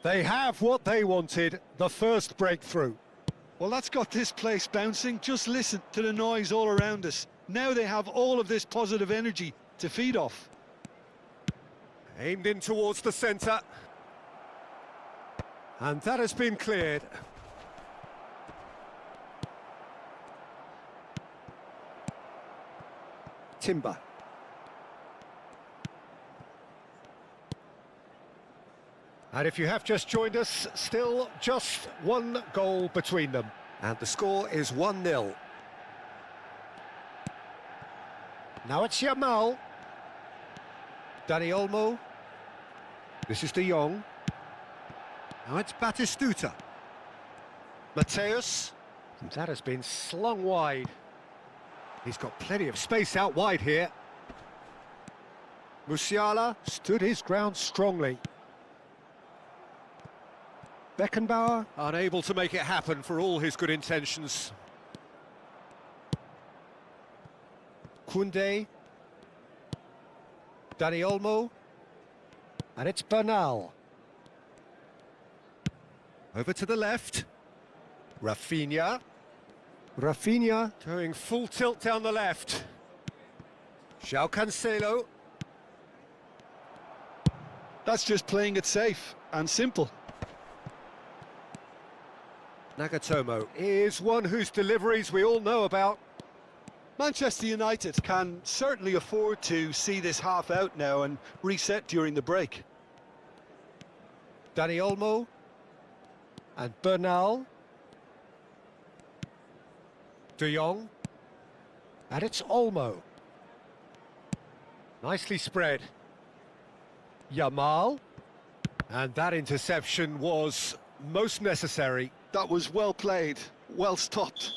They have what they wanted, the first breakthrough. Well, that's got this place bouncing. Just listen to the noise all around us. Now they have all of this positive energy to feed off. Aimed in towards the centre. And that has been cleared. Timber. And if you have just joined us, still just one goal between them. And the score is 1-0. Now it's Yamal. Dani Olmo. This is De Jong. Now it's Batistuta. Mateus. And that has been slung wide. He's got plenty of space out wide here. Musiala stood his ground strongly. Beckenbauer unable to make it happen for all his good intentions. Koundé. Dani Olmo. And it's Bernal. Over to the left. Rafinha. Rafinha going full tilt down the left. João Cancelo. That's just playing it safe and simple. Nagatomo is one whose deliveries we all know about. Manchester United can certainly afford to see this half out now and reset during the break. Dani Olmo. And Bernal. De Jong. And it's Olmo. Nicely spread. Yamal. And that interception was most necessary. That was well played, well stopped.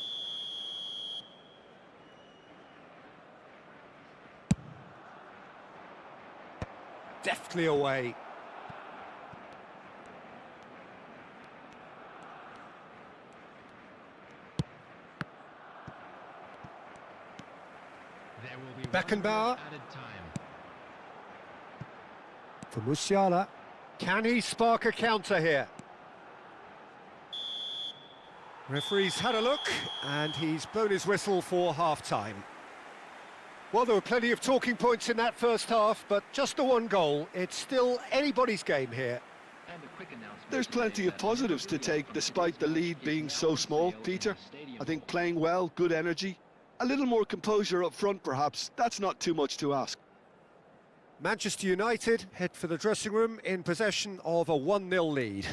Deftly away. There will be Beckenbauer. added time. For Musiala. Can he spark a counter here? Referee's had a look, and he's blown his whistle for half-time. Well, there were plenty of talking points in that first half, but just the one goal. It's still anybody's game here. And a quick announcement. There's plenty of positives to take despite the lead being so small, Peter. I think playing well, good energy. A little more composure up front, perhaps. That's not too much to ask. Manchester United head for the dressing room in possession of a 1-0 lead.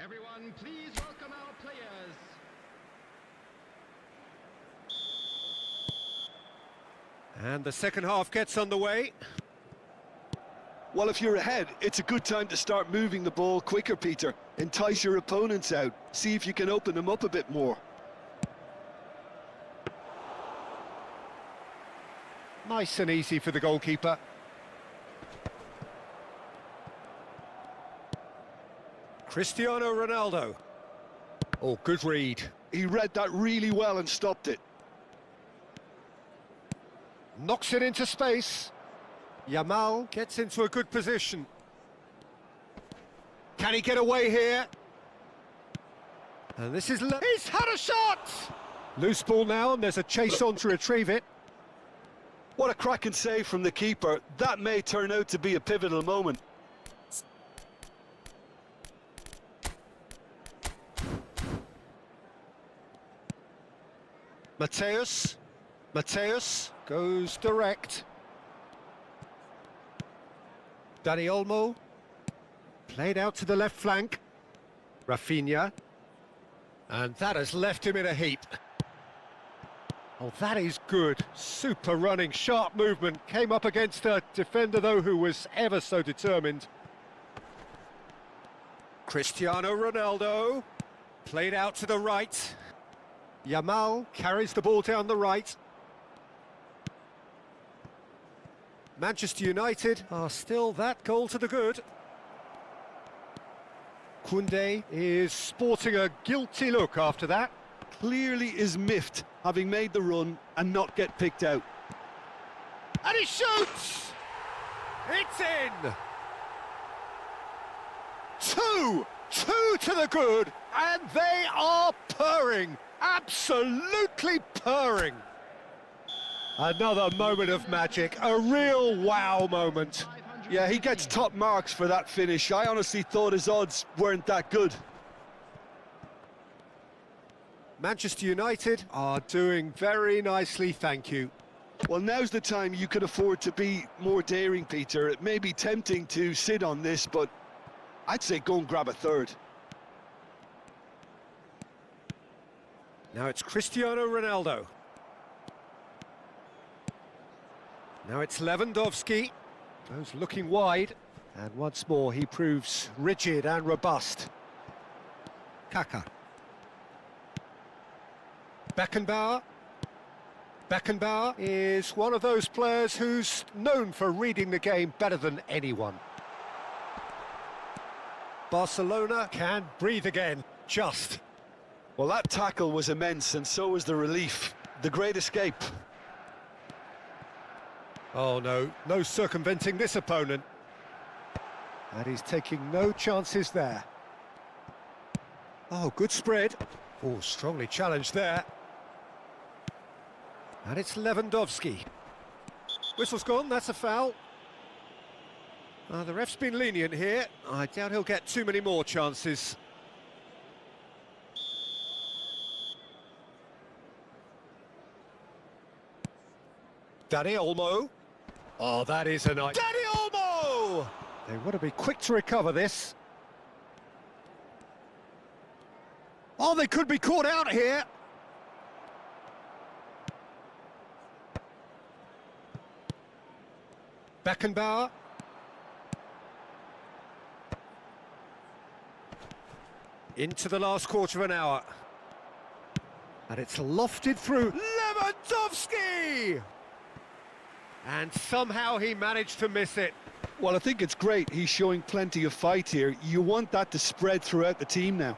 Everyone, please welcome our players. And the second half gets underway. Well, if you're ahead, it's a good time to start moving the ball quicker, Peter. Entice your opponents out. See if you can open them up a bit more. Nice and easy for the goalkeeper. Cristiano Ronaldo. Oh, good read. He read that really well and stopped it. Knocks it into space. Yamal gets into a good position. Can he get away here? And this is... He's had a shot! Loose ball now, and there's a chase on to retrieve it. What a cracking save from the keeper. That may turn out to be a pivotal moment. Mateus goes direct. Dani Olmo, played out to the left flank. Rafinha, and that has left him in a heap. Oh, that is good. Super running, sharp movement. Came up against a defender, though, who was ever so determined. Cristiano Ronaldo, played out to the right. Yamal carries the ball down the right. Manchester United are still that goal to the good. Koundé is sporting a guilty look after that. Clearly is miffed, having made the run and not get picked out. And he shoots! It's in! Two to the good, and they are purring, absolutely purring. Another moment of magic, a real wow moment. Yeah, he gets top marks for that finish. I honestly thought his odds weren't that good. Manchester United are doing very nicely, thank you. Well, now's the time you can afford to be more daring, Peter. It may be tempting to sit on this, but I'd say go and grab a third. Now it's Cristiano Ronaldo. Now it's Lewandowski. Goes looking wide. And once more he proves rigid and robust. Kaká. Beckenbauer. Beckenbauer is one of those players who's known for reading the game better than anyone. Barcelona can breathe again, just. Well, that tackle was immense, and so was the relief. The great escape. Oh no, no circumventing this opponent. And he's taking no chances there. Oh, good spread. Oh, strongly challenged there. And it's Lewandowski. Whistle's gone, that's a foul. The ref's been lenient here. I doubt he'll get too many more chances. Dani Olmo. Oh, that is a nice... Dani Olmo! They want to be quick to recover this. Oh, they could be caught out here. Beckenbauer. Into the last quarter of an hour. And it's lofted through. Lewandowski! And somehow he managed to miss it. Well, I think it's great. He's showing plenty of fight here. You want that to spread throughout the team now.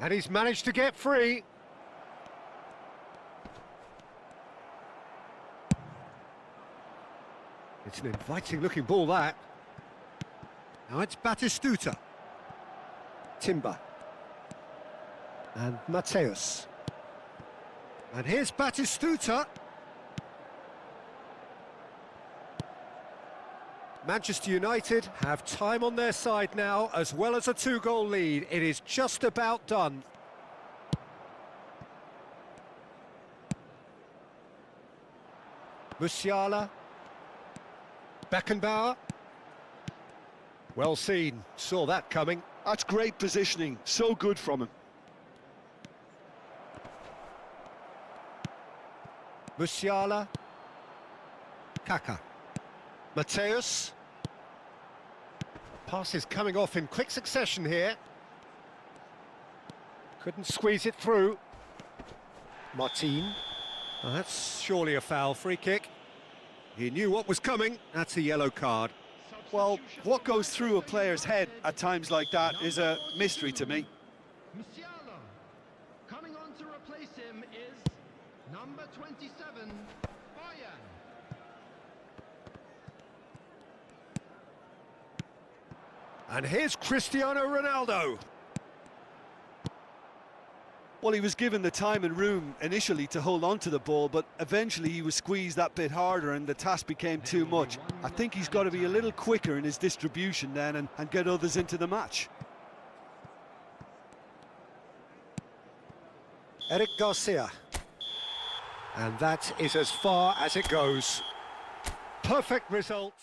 And he's managed to get free. It's an inviting-looking ball, that. Now it's Batistuta. Timber. And Mateus. And here's Batistuta. Manchester United have time on their side now, as well as a two-goal lead. It is just about done. Musiala. Beckenbauer. Well seen, saw that coming. That's great positioning, so good from him. Musiala. Kaká. Mateus. Passes coming off in quick succession here. Couldn't squeeze it through. Martin. Oh, that's surely a foul, free kick. He knew what was coming, that's a yellow card. Well, what goes through a player's head at times like that is a mystery to me. Musiala. Coming on to replace him is number 27, Bayern. And here's Cristiano Ronaldo. Well, he was given the time and room initially to hold on to the ball, but eventually he was squeezed that bit harder and the task became too much. I think he's got to be a little quicker in his distribution then and get others into the match. Eric Garcia. And that is as far as it goes. Perfect result.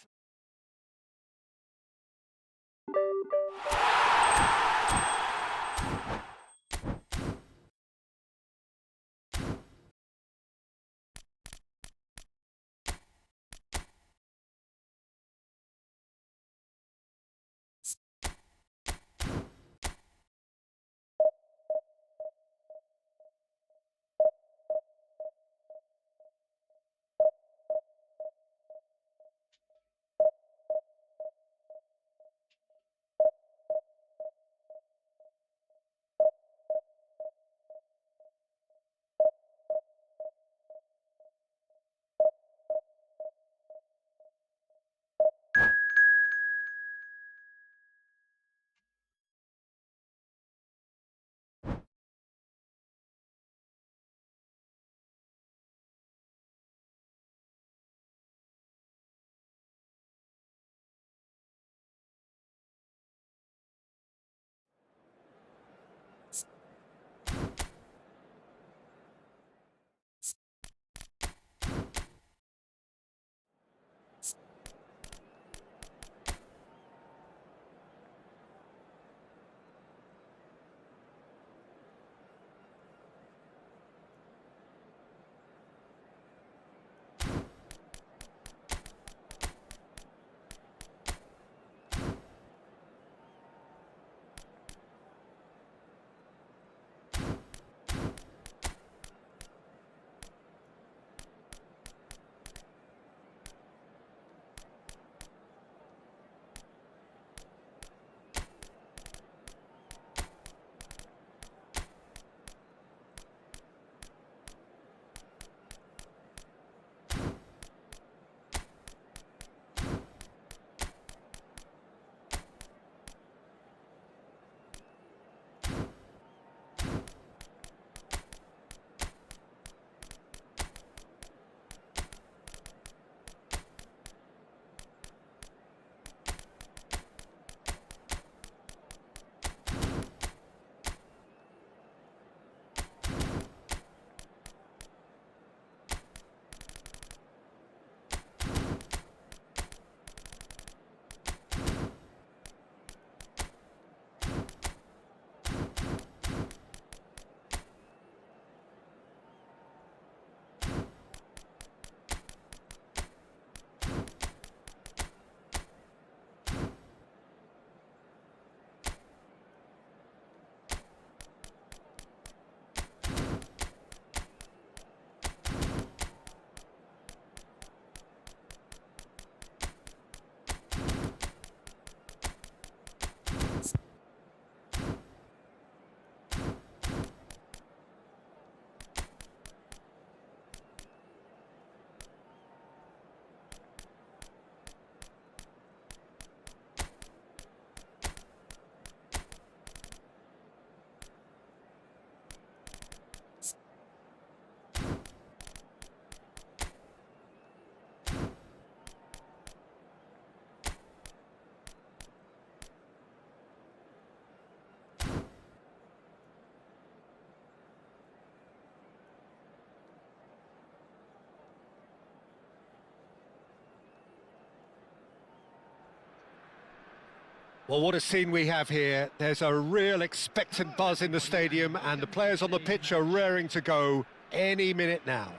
Well, what a scene we have here. There's a real expectant buzz in the stadium and the players on the pitch are raring to go any minute now.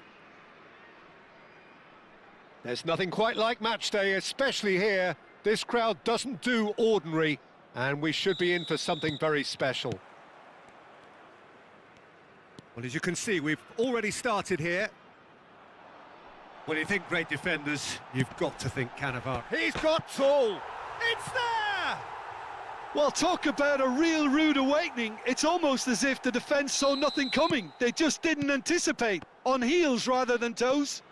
There's nothing quite like match day, especially here. This crowd doesn't do ordinary, and we should be in for something very special. Well, as you can see, we've already started here. When you think great defenders, you've got to think Cannavaro. He's got tall! It's there! Well, talk about a real rude awakening. It's almost as if the defence saw nothing coming. They just didn't anticipate. On heels rather than toes.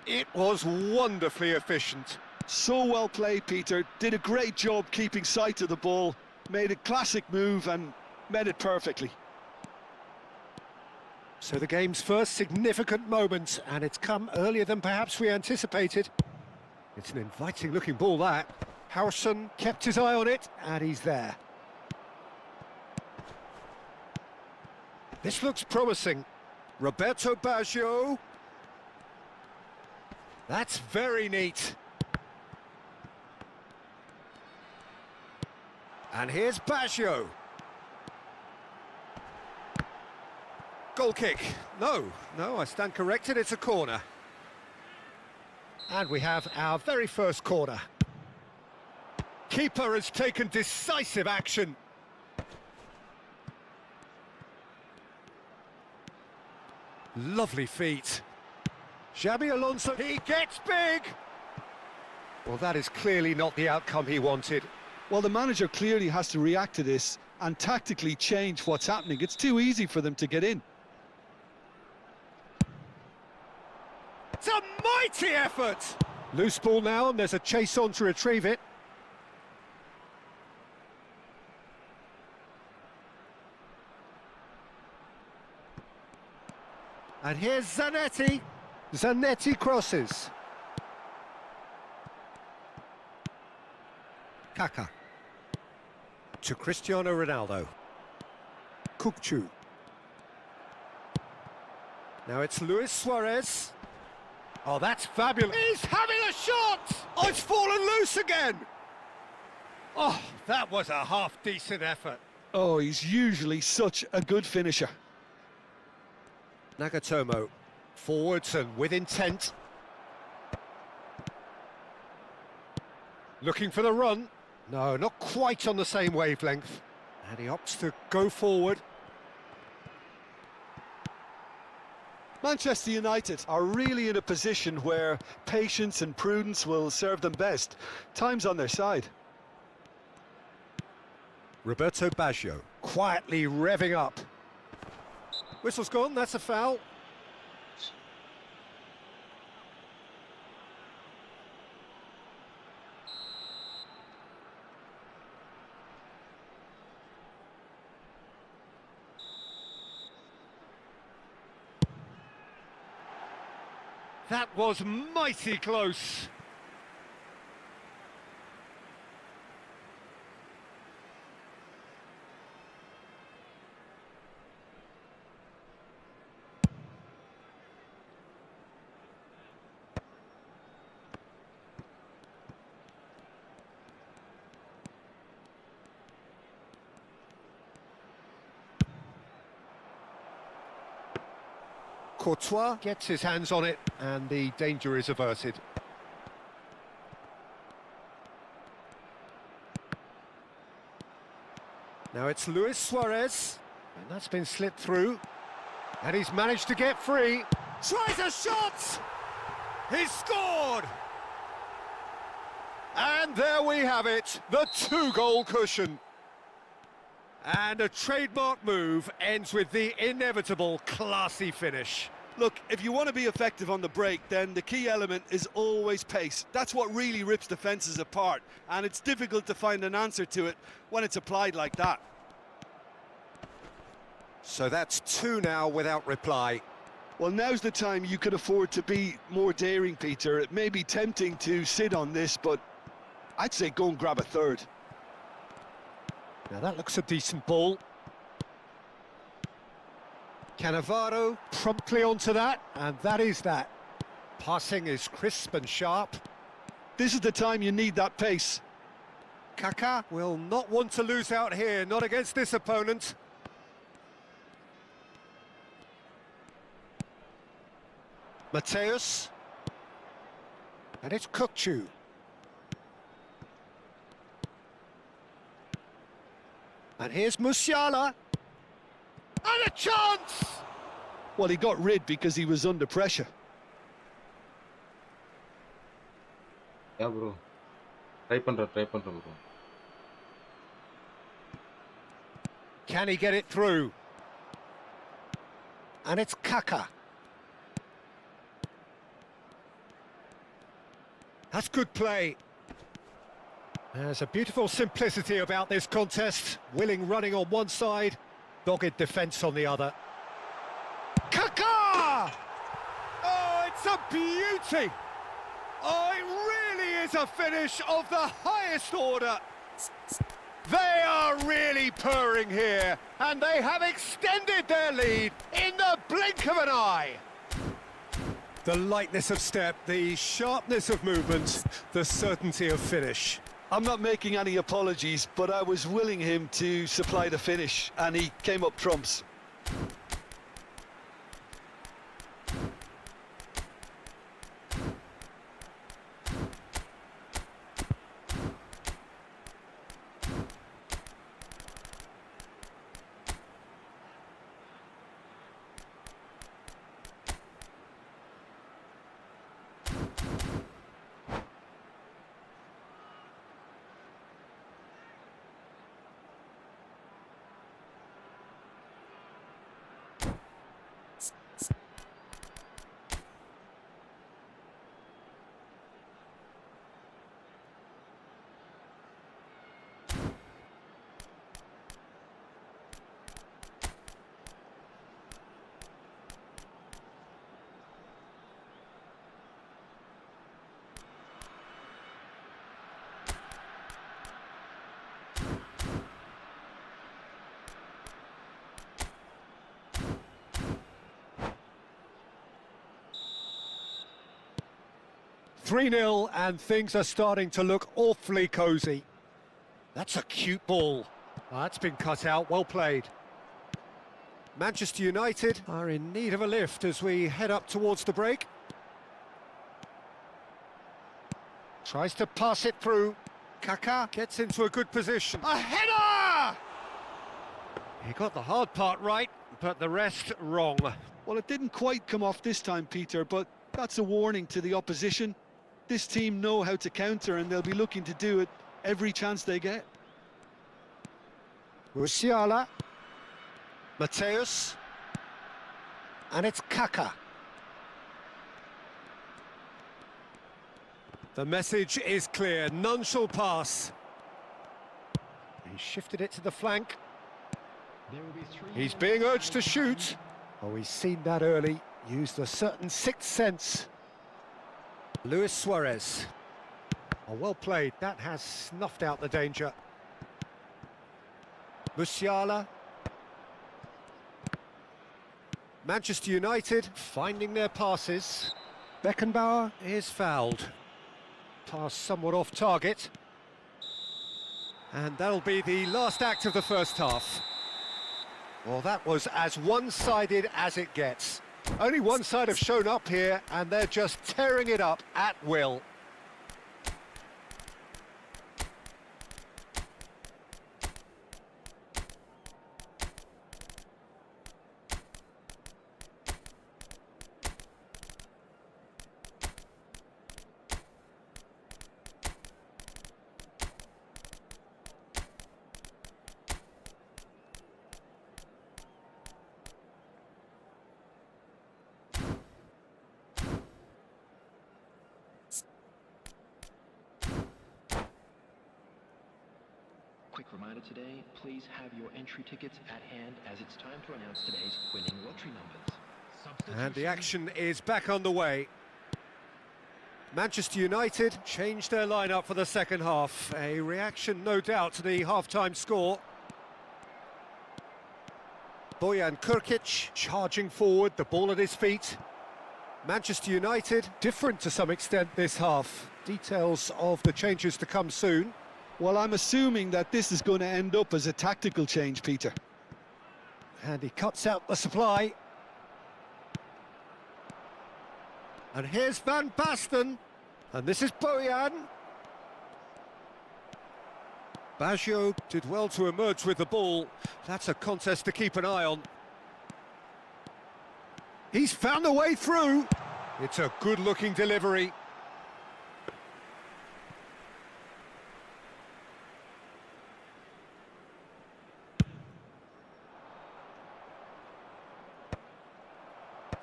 It was wonderfully efficient. So well played, Peter. Did a great job keeping sight of the ball. Made a classic move and met it perfectly. So the game's first significant moment, and it's come earlier than perhaps we anticipated. It's an inviting-looking ball, that. Harrison kept his eye on it, and he's there. This looks promising. Roberto Baggio. That's very neat. And here's Baggio. Goal kick. No, I stand corrected, it's a corner. And we have our very first corner. Keeper has taken decisive action. Lovely feet. Xabi Alonso, he gets big! Well, that is clearly not the outcome he wanted. Well, the manager clearly has to react to this and tactically change what's happening. It's too easy for them to get in. It's a mighty effort! Loose ball now, and there's a chase on to retrieve it. And here's Zanetti. Zanetti crosses. Kaká. To Cristiano Ronaldo. Kukçu. Now it's Luis Suarez. Oh, that's fabulous. He's having a shot! Oh, it's fallen loose again! Oh, that was a half-decent effort. Oh, he's usually such a good finisher. Nagatomo, forwards and with intent. Looking for the run. No, not quite on the same wavelength. And he opts to go forward. Manchester United are really in a position where patience and prudence will serve them best. Time's on their side. Roberto Baggio, quietly revving up. Whistle's gone, that's a foul. That was mighty close. Courtois gets his hands on it, and the danger is averted. Now it's Luis Suarez, and that's been slipped through. And he's managed to get free. Tries a shot! He's scored! And there we have it, the two-goal cushion. And a trademark move ends with the inevitable classy finish. Look, if you want to be effective on the break, then the key element is always pace. That's what really rips defences apart, and it's difficult to find an answer to it when it's applied like that. So that's two now without reply. Well, now's the time you could afford to be more daring, Peter. It may be tempting to sit on this, but I'd say go and grab a third. Now that looks a decent ball. Cannavaro promptly onto that, and that is that. Passing is crisp and sharp. This is the time you need that pace. Kaká will not want to lose out here, not against this opponent. Mateus. And it's Kukçu. And here's Musiala. And a chance! Well, he got rid because he was under pressure. Yeah, bro. Try பண்றேன் bro. Can he get it through? And it's Kaká. That's good play. There's a beautiful simplicity about this contest. Willing running on one side, dogged defence on the other. Kaká! Oh, it's a beauty! Oh, it really is a finish of the highest order. They are really purring here, and they have extended their lead in the blink of an eye. The lightness of step, the sharpness of movement, the certainty of finish. I'm not making any apologies, but I was willing him to supply the finish, and he came up trumps. "3-0, and things are starting to look awfully cosy. That's a cute ball. That's been cut out, well played. Manchester United are in need of a lift as we head up towards the break. Tries to pass it through. Kaká gets into a good position. A header! He got the hard part right, but the rest wrong. Well, it didn't quite come off this time, Peter, but that's a warning to the opposition. This team know how to counter, and they'll be looking to do it every chance they get. Musiala, Mateus, and it's Kaká. The message is clear, none shall pass. He shifted it to the flank. He's being urged to shoot. Oh, he's seen that early, used a certain sixth sense. Luis Suarez. Oh, well played, that has snuffed out the danger. Musiala. Manchester United finding their passes. Beckenbauer is fouled. Pass somewhat off target. And that'll be the last act of the first half. Well, that was as one-sided as it gets. Only one side have shown up here, and they're just tearing it up at will. Quick reminder today, please have your entry tickets at hand as it's time to announce today's winning lottery numbers. And the action is back on the way. Manchester United changed their lineup for the second half. A reaction, no doubt, to the half-time score. Bojan Krkić charging forward, the ball at his feet. Manchester United different to some extent this half. Details of the changes to come soon. Well, I'm assuming that this is going to end up as a tactical change, Peter. And he cuts out the supply. And here's Van Basten. And this is Bojan. Baggio did well to emerge with the ball. That's a contest to keep an eye on. He's found a way through. It's a good-looking delivery.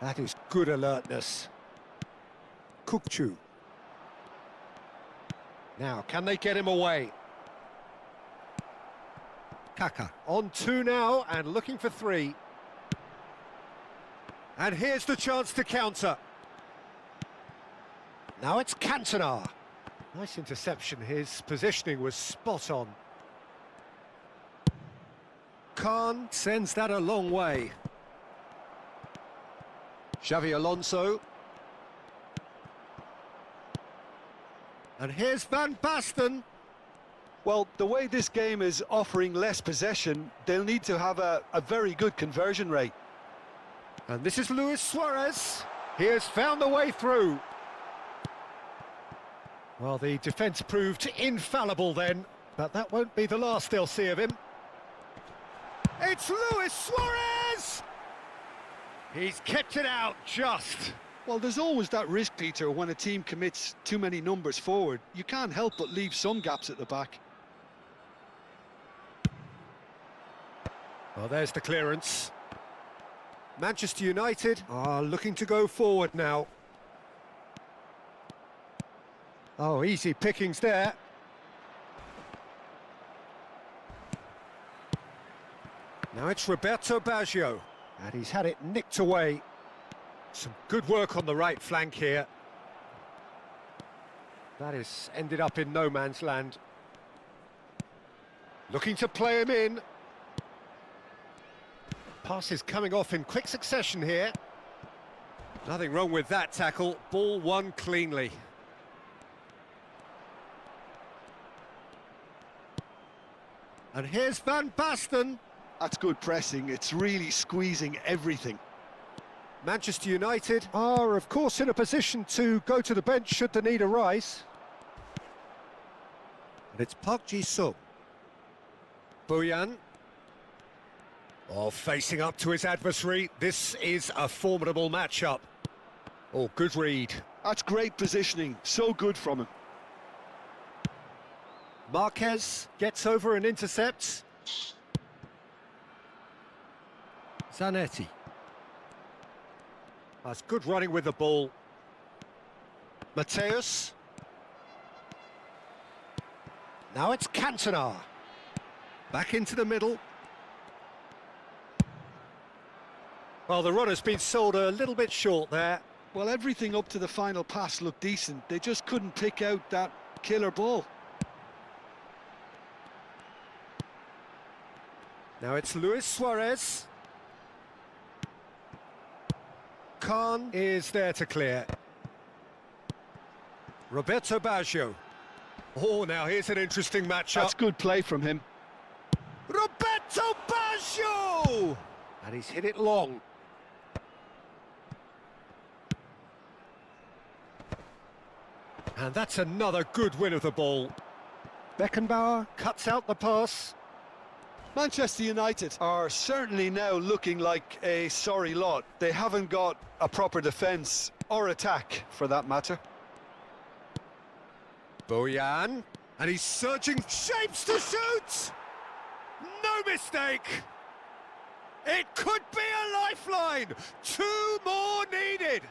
That is good alertness. Kukçu. Now, can they get him away? Kaká on 2 now and looking for 3. And here's the chance to counter. Now it's Cantona. Nice interception, his positioning was spot on. Khan sends that a long way. Xavi Alonso. And here's Van Basten. Well, the way this game is offering less possession, they'll need to have a very good conversion rate. And this is Luis Suarez. He has found the way through. Well, the defence proved infallible then, but that won't be the last they'll see of him. It's Luis Suarez! He's kept it out just. Well, there's always that risk, Peter, when a team commits too many numbers forward. You can't help but leave some gaps at the back. Well, there's the clearance. Manchester United are looking to go forward now. Oh, easy pickings there. Now it's Roberto Baggio, and he's had it nicked away. Some good work on the right flank here. That has ended up in no man's land. Looking to play him in. Passes coming off in quick succession here. Nothing wrong with that tackle. Ball won cleanly. And here's Van Basten. That's good pressing. It's really squeezing everything. Manchester United are, of course, in a position to go to the bench should the need arise. And it's Park Ji-sung. Boyan. Oh, facing up to his adversary. This is a formidable matchup. Oh, good read. That's great positioning. So good from him. Marquez gets over and intercepts. Zanetti. That's good running with the ball. Mateus. Now it's Cantona. Back into the middle. Well, the run has been sold a little bit short there. Well, everything up to the final pass looked decent. They just couldn't pick out that killer ball. Now it's Luis Suarez. Khan is there to clear. Roberto Baggio. Oh, now here's an interesting matchup. That's good play from him. Roberto Baggio! And he's hit it long. And that's another good win of the ball. Beckenbauer cuts out the pass. Manchester United are certainly now looking like a sorry lot. They haven't got a proper defence or attack, for that matter. Boyan, and he's searching shapes to shoot! No mistake! It could be a lifeline! 2 more needed!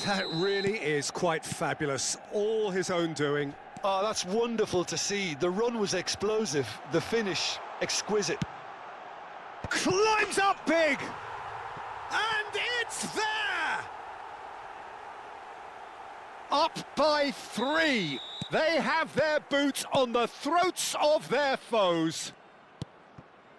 That really is quite fabulous, all his own doing. Oh, that's wonderful to see. The run was explosive, the finish exquisite. Climbs up big! And it's there! Up by 3. They have their boot on the throats of their foes.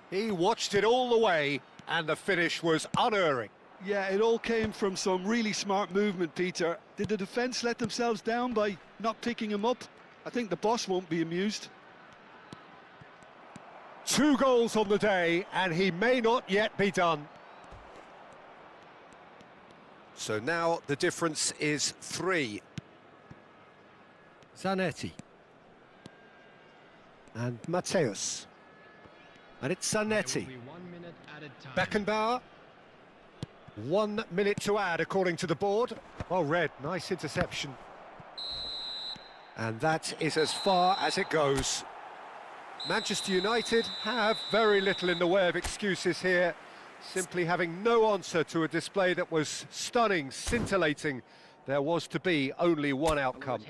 He watched it all the way, and the finish was unerring. Yeah, it all came from some really smart movement, Peter. Did the defence let themselves down by not picking him up? I think the boss won't be amused. 2 goals on the day, and he may not yet be done. So now the difference is 3. Zanetti. And Mateus. And it's Zanetti. Beckenbauer. 1 minute to add, according to the board. Oh, red, nice interception. And that is as far as it goes. Manchester United have very little in the way of excuses here, simply having no answer to a display that was stunning, scintillating. There was to be only one outcome.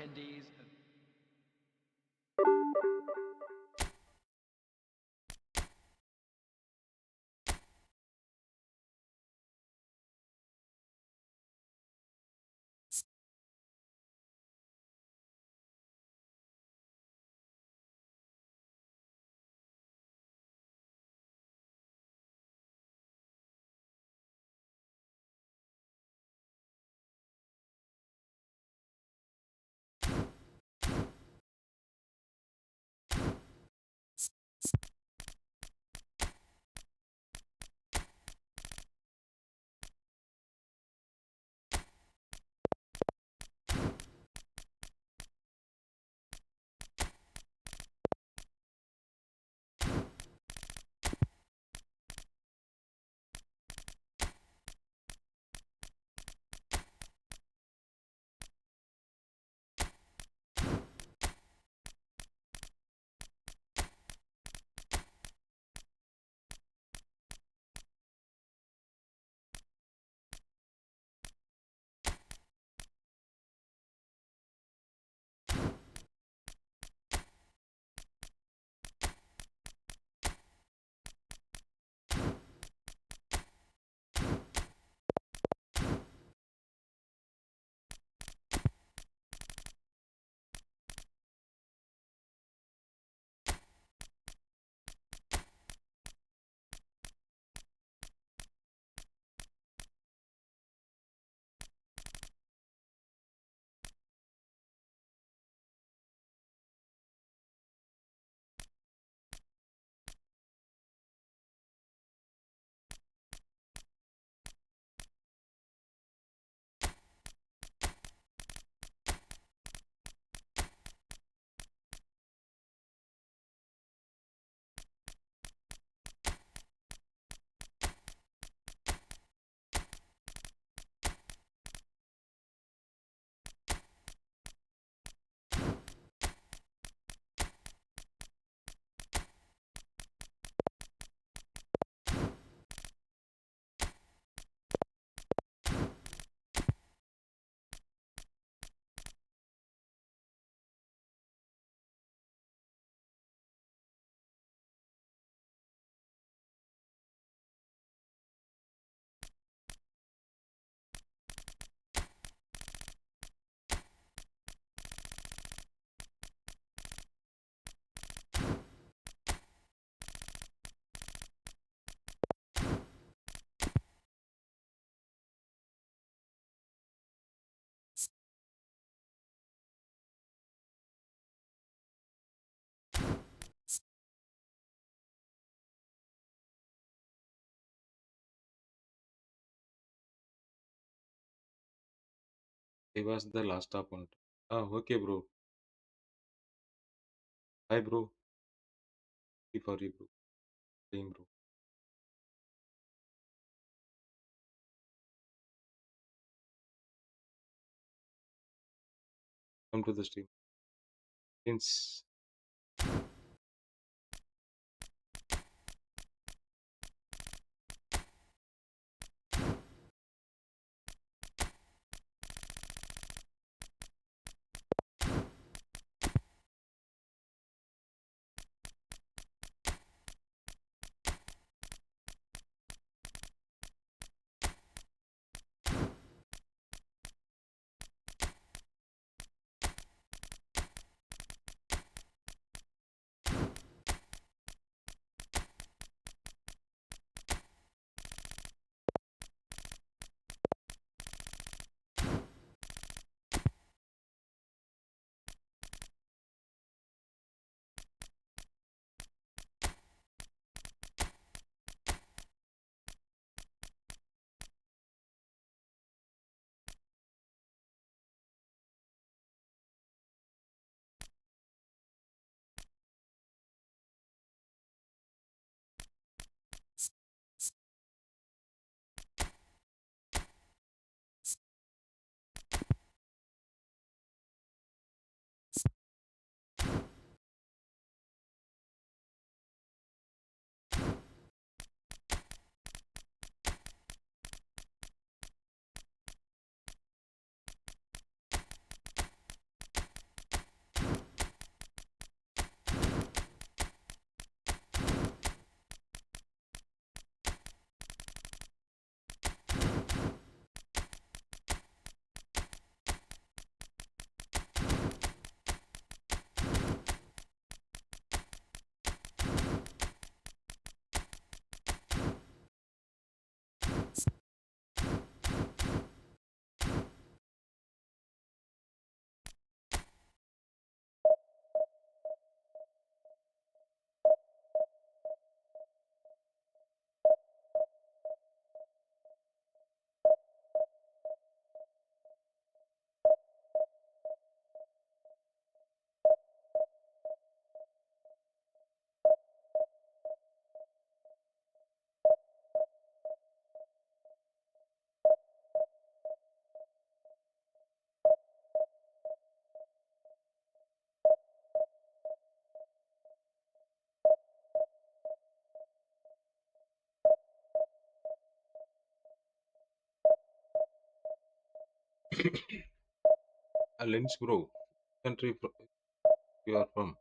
I was the last opponent. Ah, okay, bro. Hi, bro. Happy for you, bro. Same, bro. Come to the stream. Since a lens, bro. Country you are from.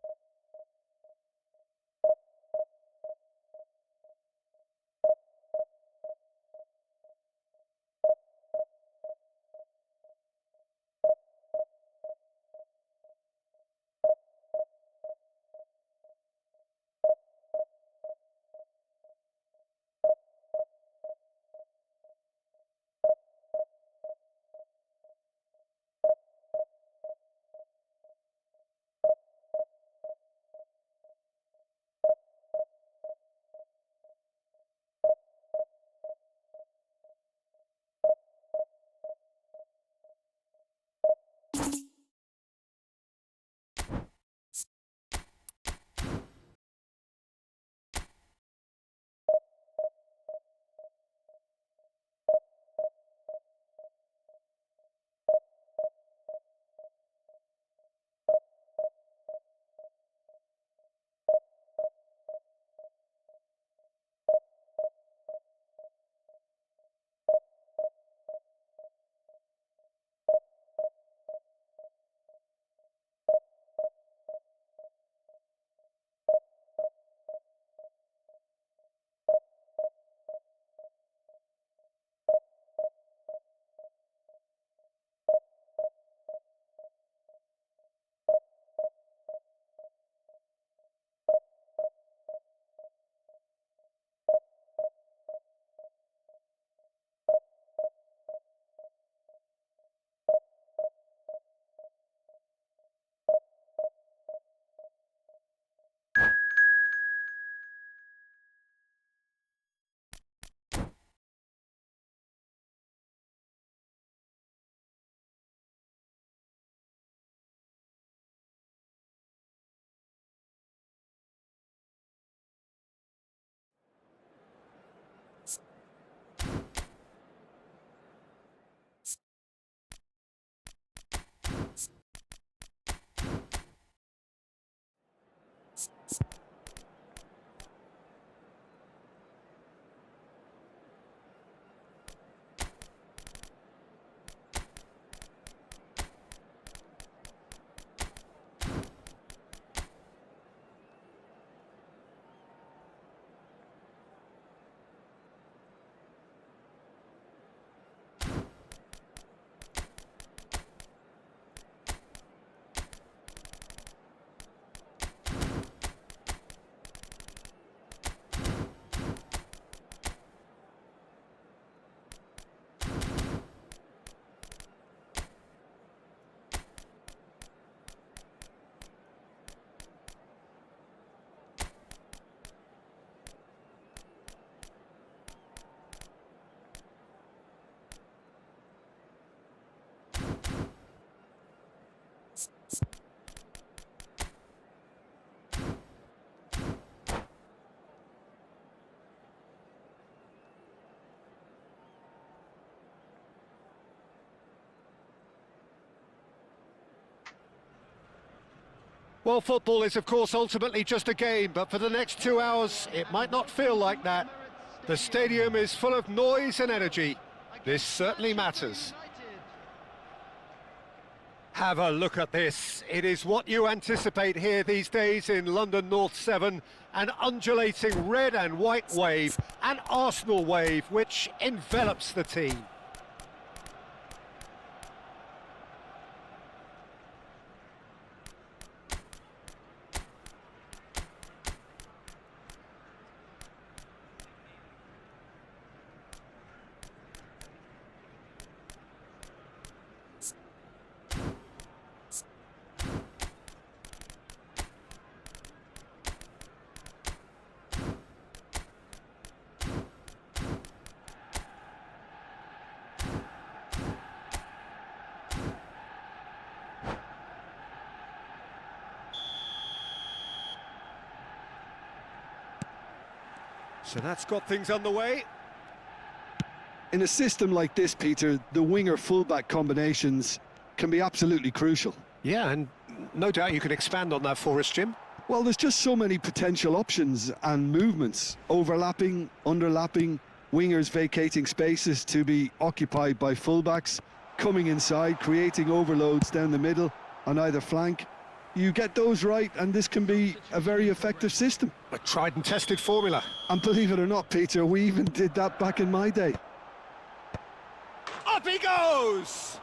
Well, football is, of course, ultimately just a game, but for the next 2 hours, it might not feel like that. The stadium is full of noise and energy. This certainly matters. Have a look at this. It is what you anticipate here these days in London North 7. An undulating red and white wave, an Arsenal wave, which envelops the team. So that's got things underway. In a system like this, Peter, the winger-fullback combinations can be absolutely crucial. Yeah, and no doubt you can expand on that for us, Jim. Well, there's just so many potential options and movements. Overlapping, underlapping, wingers vacating spaces to be occupied by fullbacks, coming inside, creating overloads down the middle on either flank. You get those right, and this can be a very effective system. A tried and tested formula. And believe it or not, Peter, we even did that back in my day. Up he goes!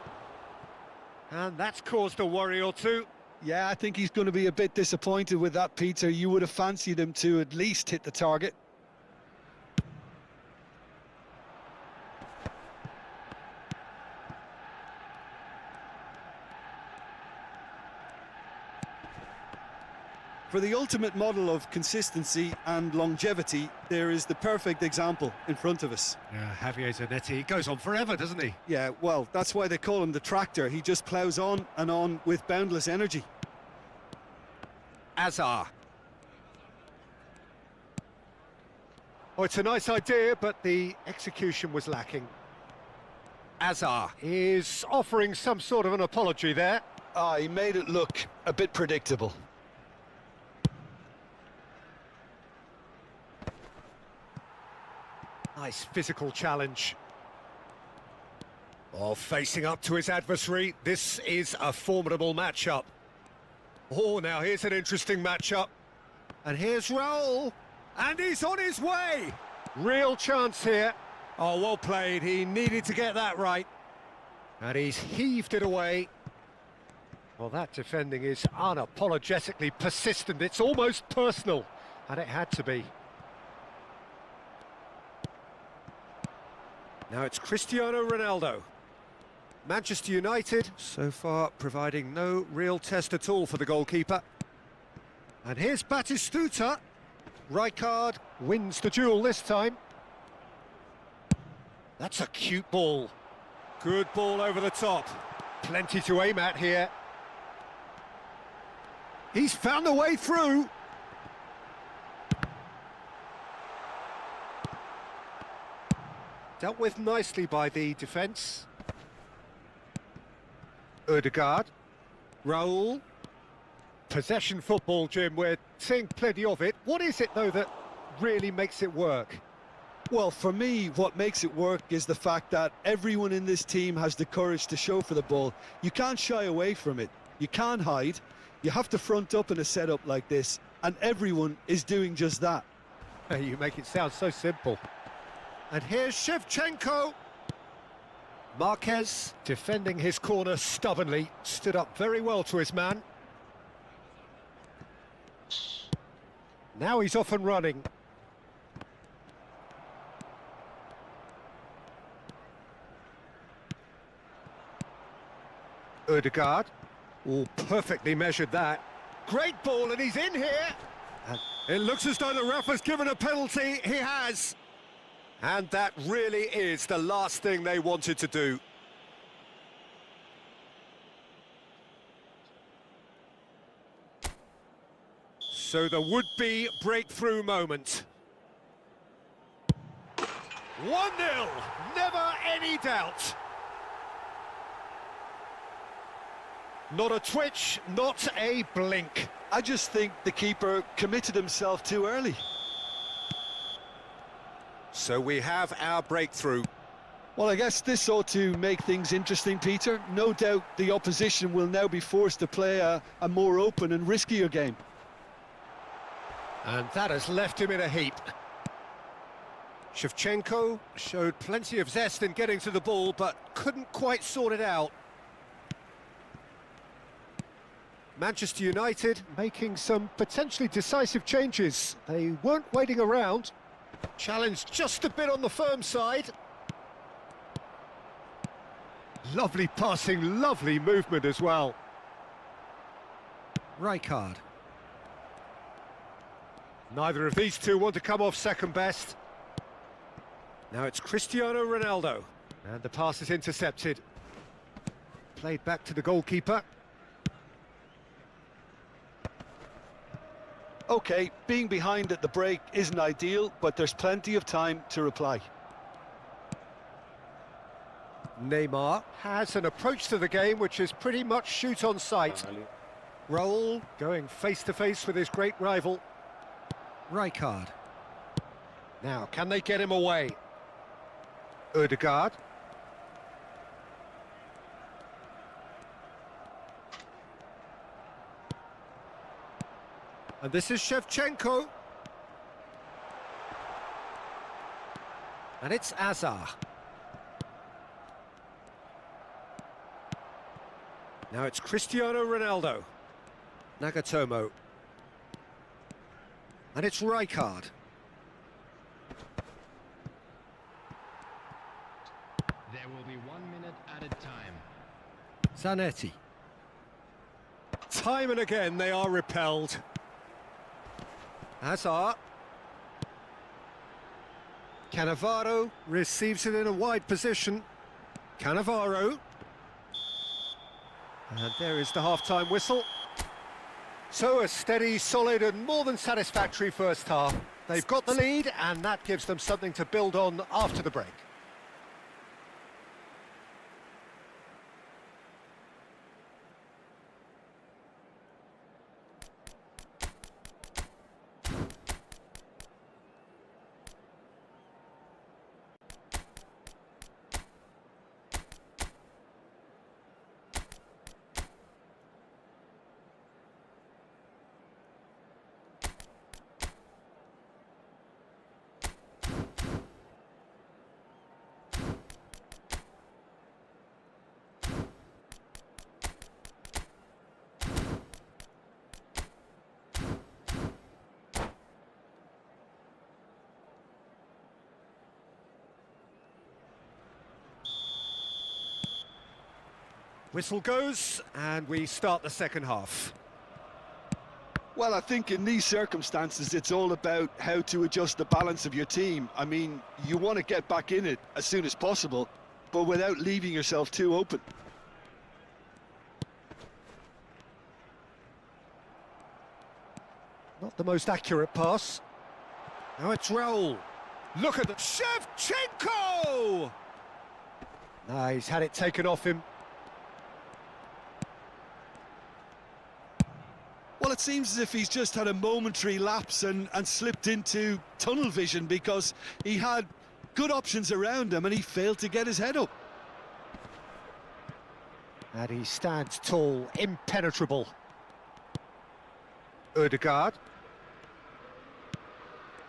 And that's caused a worry or two. Yeah, I think he's going to be a bit disappointed with that, Peter. You would have fancied him to at least hit the target. For the ultimate model of consistency and longevity, there is the perfect example in front of us. Yeah, Javier Zanetti, he goes on forever, doesn't he? Yeah, well, that's why they call him the tractor. He just ploughs on and on with boundless energy. Azar. Oh, it's a nice idea, but the execution was lacking. Azar is offering some sort of an apology there. Ah, he made it look a bit predictable. Nice physical challenge. Oh, facing up to his adversary, this is a formidable matchup. Oh, now here's an interesting matchup. And here's Raul. And he's on his way. Real chance here. Oh, well played. He needed to get that right. And he's heaved it away. Well, that defending is unapologetically persistent. It's almost personal. And it had to be. Now it's Cristiano Ronaldo. Manchester United, so far providing no real test at all for the goalkeeper. And here's Batistuta. Rijkaard wins the duel this time. That's a cute ball. Good ball over the top. Plenty to aim at here. He's found a way through. Dealt with nicely by the defence. Ødegaard. Raul. Possession football, Jim, we're seeing plenty of it. What is it, though, that really makes it work? Well, for me, what makes it work is the fact that everyone in this team has the courage to show for the ball. You can't shy away from it. You can't hide. You have to front up in a setup like this, and everyone is doing just that. You make it sound so simple. And here's Shevchenko. Marquez, defending his corner stubbornly, stood up very well to his man. Now he's off and running. Ødegaard. Oh, perfectly measured that. Great ball, and he's in here. And it looks as though the ref has given a penalty. He has. And that really is the last thing they wanted to do. So the would-be breakthrough moment. 1-0, never any doubt. Not a twitch, not a blink. I just think the keeper committed himself too early. So we have our breakthrough. Well, I guess this ought to make things interesting, Peter. No doubt the opposition will now be forced to play a more open and riskier game. And that has left him in a heap. Shevchenko showed plenty of zest in getting to the ball, but couldn't quite sort it out. Manchester United making some potentially decisive changes. They weren't waiting around. Challenged just a bit on the firm side. Lovely passing, lovely movement as well. Rijkaard. Neither of these two want to come off second best. Now it's Cristiano Ronaldo. And the pass is intercepted. Played back to the goalkeeper. OK, being behind at the break isn't ideal, but there's plenty of time to reply. Neymar has an approach to the game which is pretty much shoot on sight. Raul going face-to-face with his great rival. Rijkaard. Now, can they get him away? Ødegaard. And this is Shevchenko. And it's Azar. Now it's Cristiano Ronaldo. Nagatomo. And it's Rijkaard. There will be 1 minute added time. Zanetti. Time and again they are repelled. Hazard. Cannavaro receives it in a wide position. Cannavaro. And there is the half-time whistle. So a steady, solid and more than satisfactory first half. They've got the lead and that gives them something to build on after the break. Whistle goes, and we start the second half. Well, I think in these circumstances, it's all about how to adjust the balance of your team. I mean, you want to get back in it as soon as possible, but without leaving yourself too open. Not the most accurate pass. Now it's Raul. Look at the Shevchenko! Nah, he's had it taken off him. Well, it seems as if he's just had a momentary lapse and slipped into tunnel vision because he had good options around him and he failed to get his head up. And he stands tall, impenetrable. Ødegaard.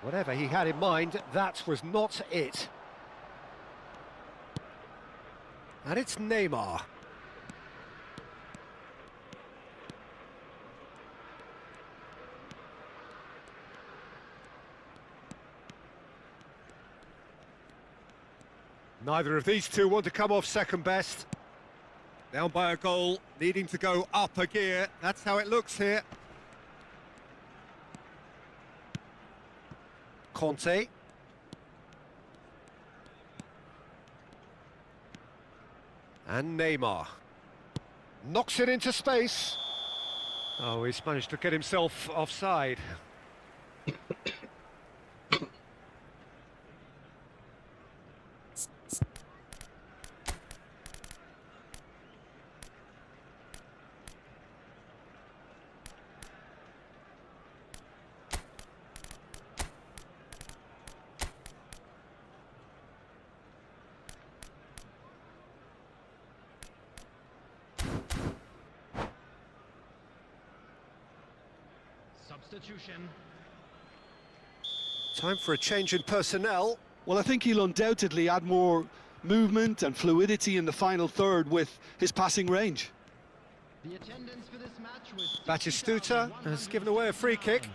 Whatever he had in mind, that was not it. And it's Neymar. Neither of these two want to come off second best. Down by a goal, needing to go up a gear. That's how it looks here. Conte. And Neymar. Knocks it into space. Oh, he's managed to get himself offside. Substitution. Time for a change in personnel. Well, I think he'll undoubtedly add more movement and fluidity in the final third with his passing range. The attendance for this match was Batistuta has given away a free kick.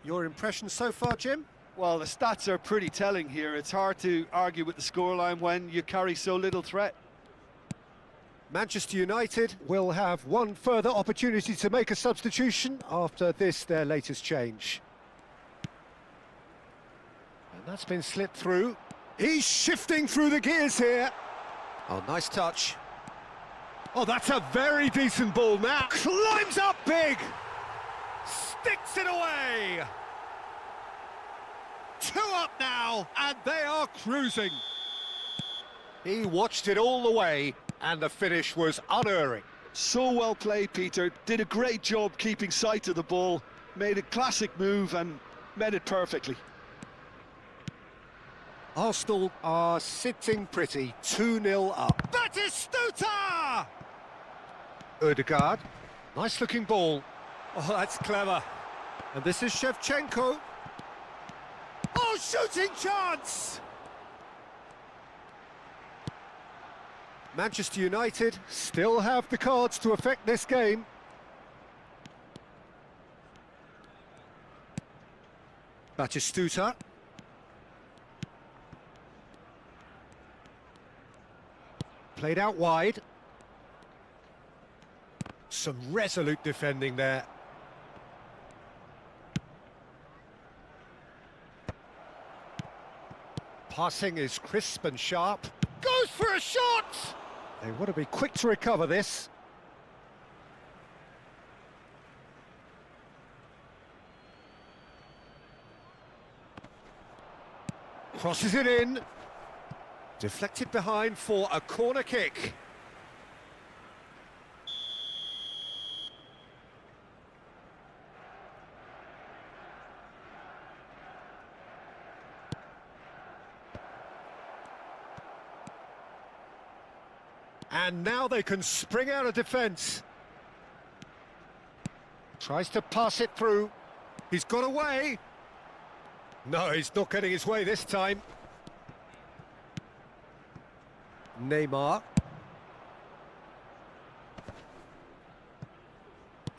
Your impression so far, Jim? Well, the stats are pretty telling here. It's hard to argue with the scoreline when you carry so little threat. Manchester United will have one further opportunity to make a substitution after this, their latest change. And that's been slipped through. He's shifting through the gears here. Oh, nice touch. Oh, that's a very decent ball now. Climbs up big. Sticks it away. 2 up now, and they are cruising. He watched it all the way, and the finish was unerring. So well played, Peter. Did a great job keeping sight of the ball. Made a classic move and met it perfectly. Arsenal are sitting pretty, 2-0 up. Batistuta! Ødegaard, nice looking ball. Oh, that's clever. And this is Shevchenko. Oh, shooting chance! Manchester United still have the cards to affect this game. Batistuta. Played out wide. Some resolute defending there. Passing is crisp and sharp. Goes for a shot! They want to be quick to recover this. Crosses it in. Deflected behind for a corner kick. And now they can spring out of defence. Tries to pass it through. He's got away. No, he's not getting his way this time. Neymar.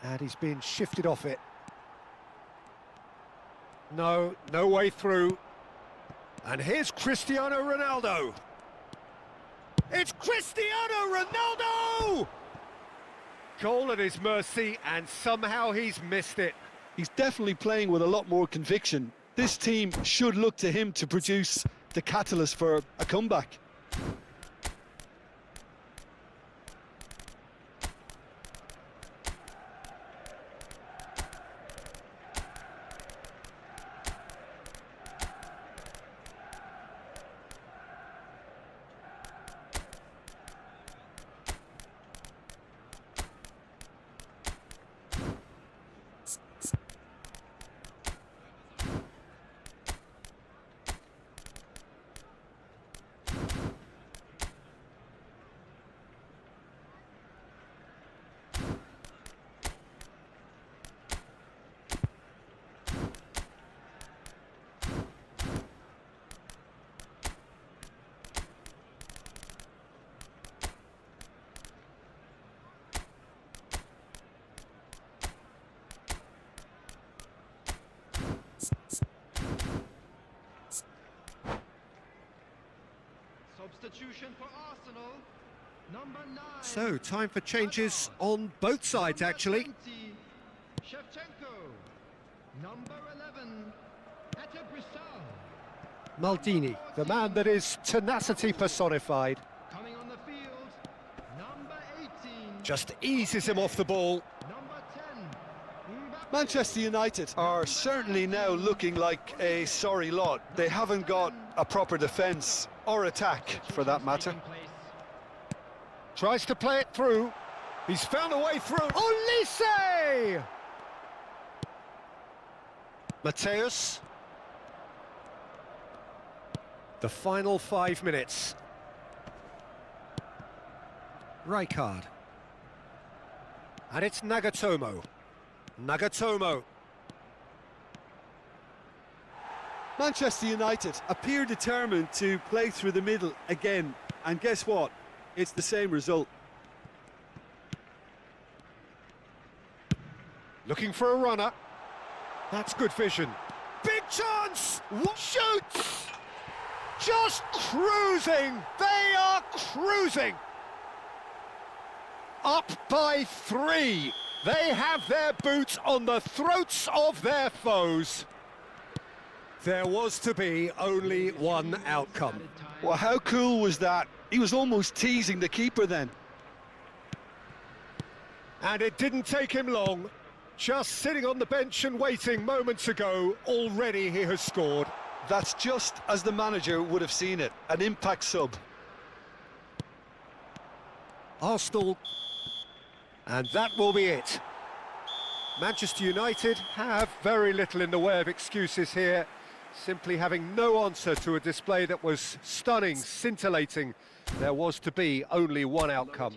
And he's being shifted off it. No way through. And here's Cristiano Ronaldo. It's Cristiano Ronaldo! Goal at his mercy, and somehow he's missed it. He's definitely playing with a lot more conviction. This team should look to him to produce the catalyst for a comeback. Substitution for Arsenal. Number 9. So, time for changes on both sides, actually. Number 20, Shevchenko. Number 11, Maldini, the man that is tenacity personified. coming on the field. Number 18. Just eases him off the ball. Number 10. Manchester United are certainly now looking like a sorry lot. They haven't got a proper defence or attack, for that matter. Tries to play it through. He's found a way through. Olise! Mateus. The final 5 minutes. Rijkaard. And it's Nagatomo. Nagatomo. Manchester United appear determined to play through the middle again, and guess what? It's the same result. Looking for a runner. That's good vision. Big chance! Shoots! Just cruising! They are cruising! Up by 3. They have their boot on the throats of their foes. There was to be only one outcome. Well, how cool was that? He was almost teasing the keeper then. And it didn't take him long. Just sitting on the bench and waiting moments ago, already he has scored. That's just as the manager would have seen it, an impact sub. Arsenal, and that will be it. Manchester United have very little in the way of excuses here, simply having no answer to a display that was stunning, scintillating. There was to be only one outcome.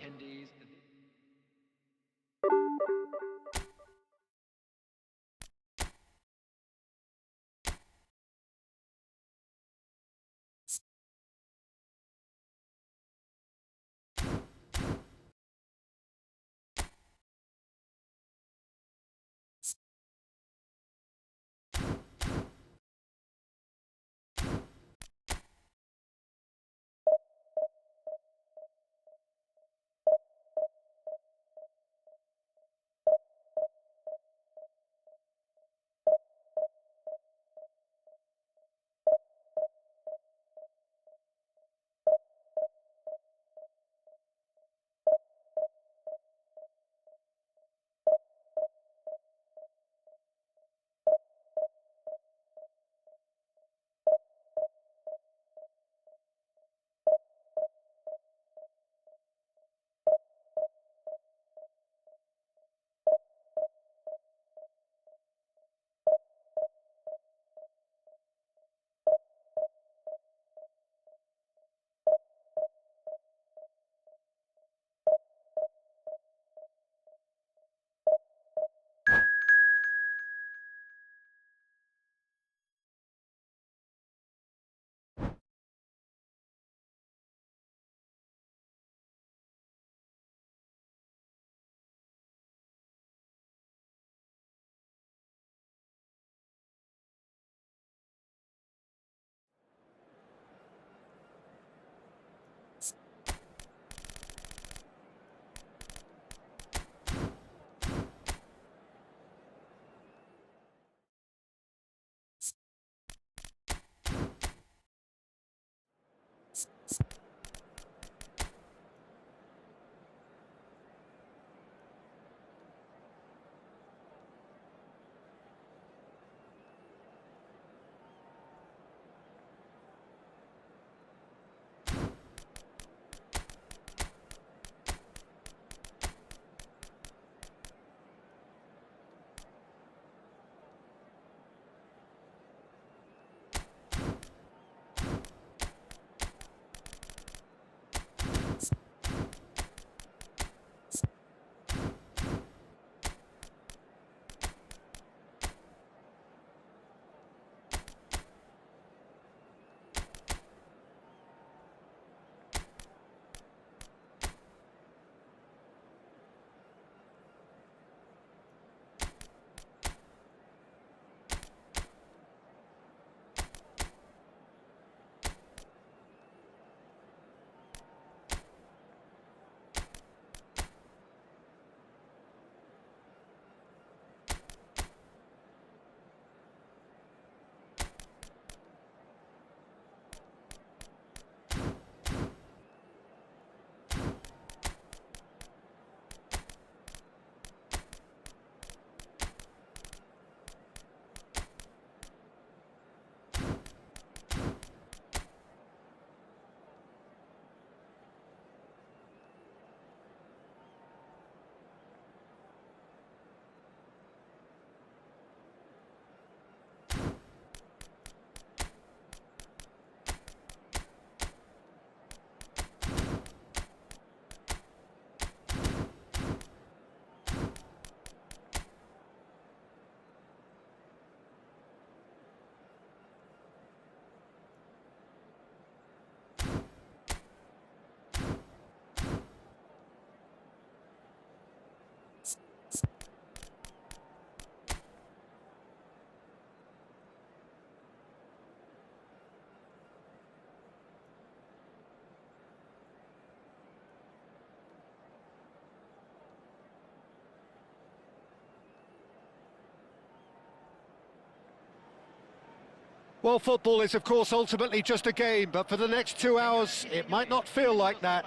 Well, football is, of course, ultimately just a game, but for the next 2 hours, it might not feel like that.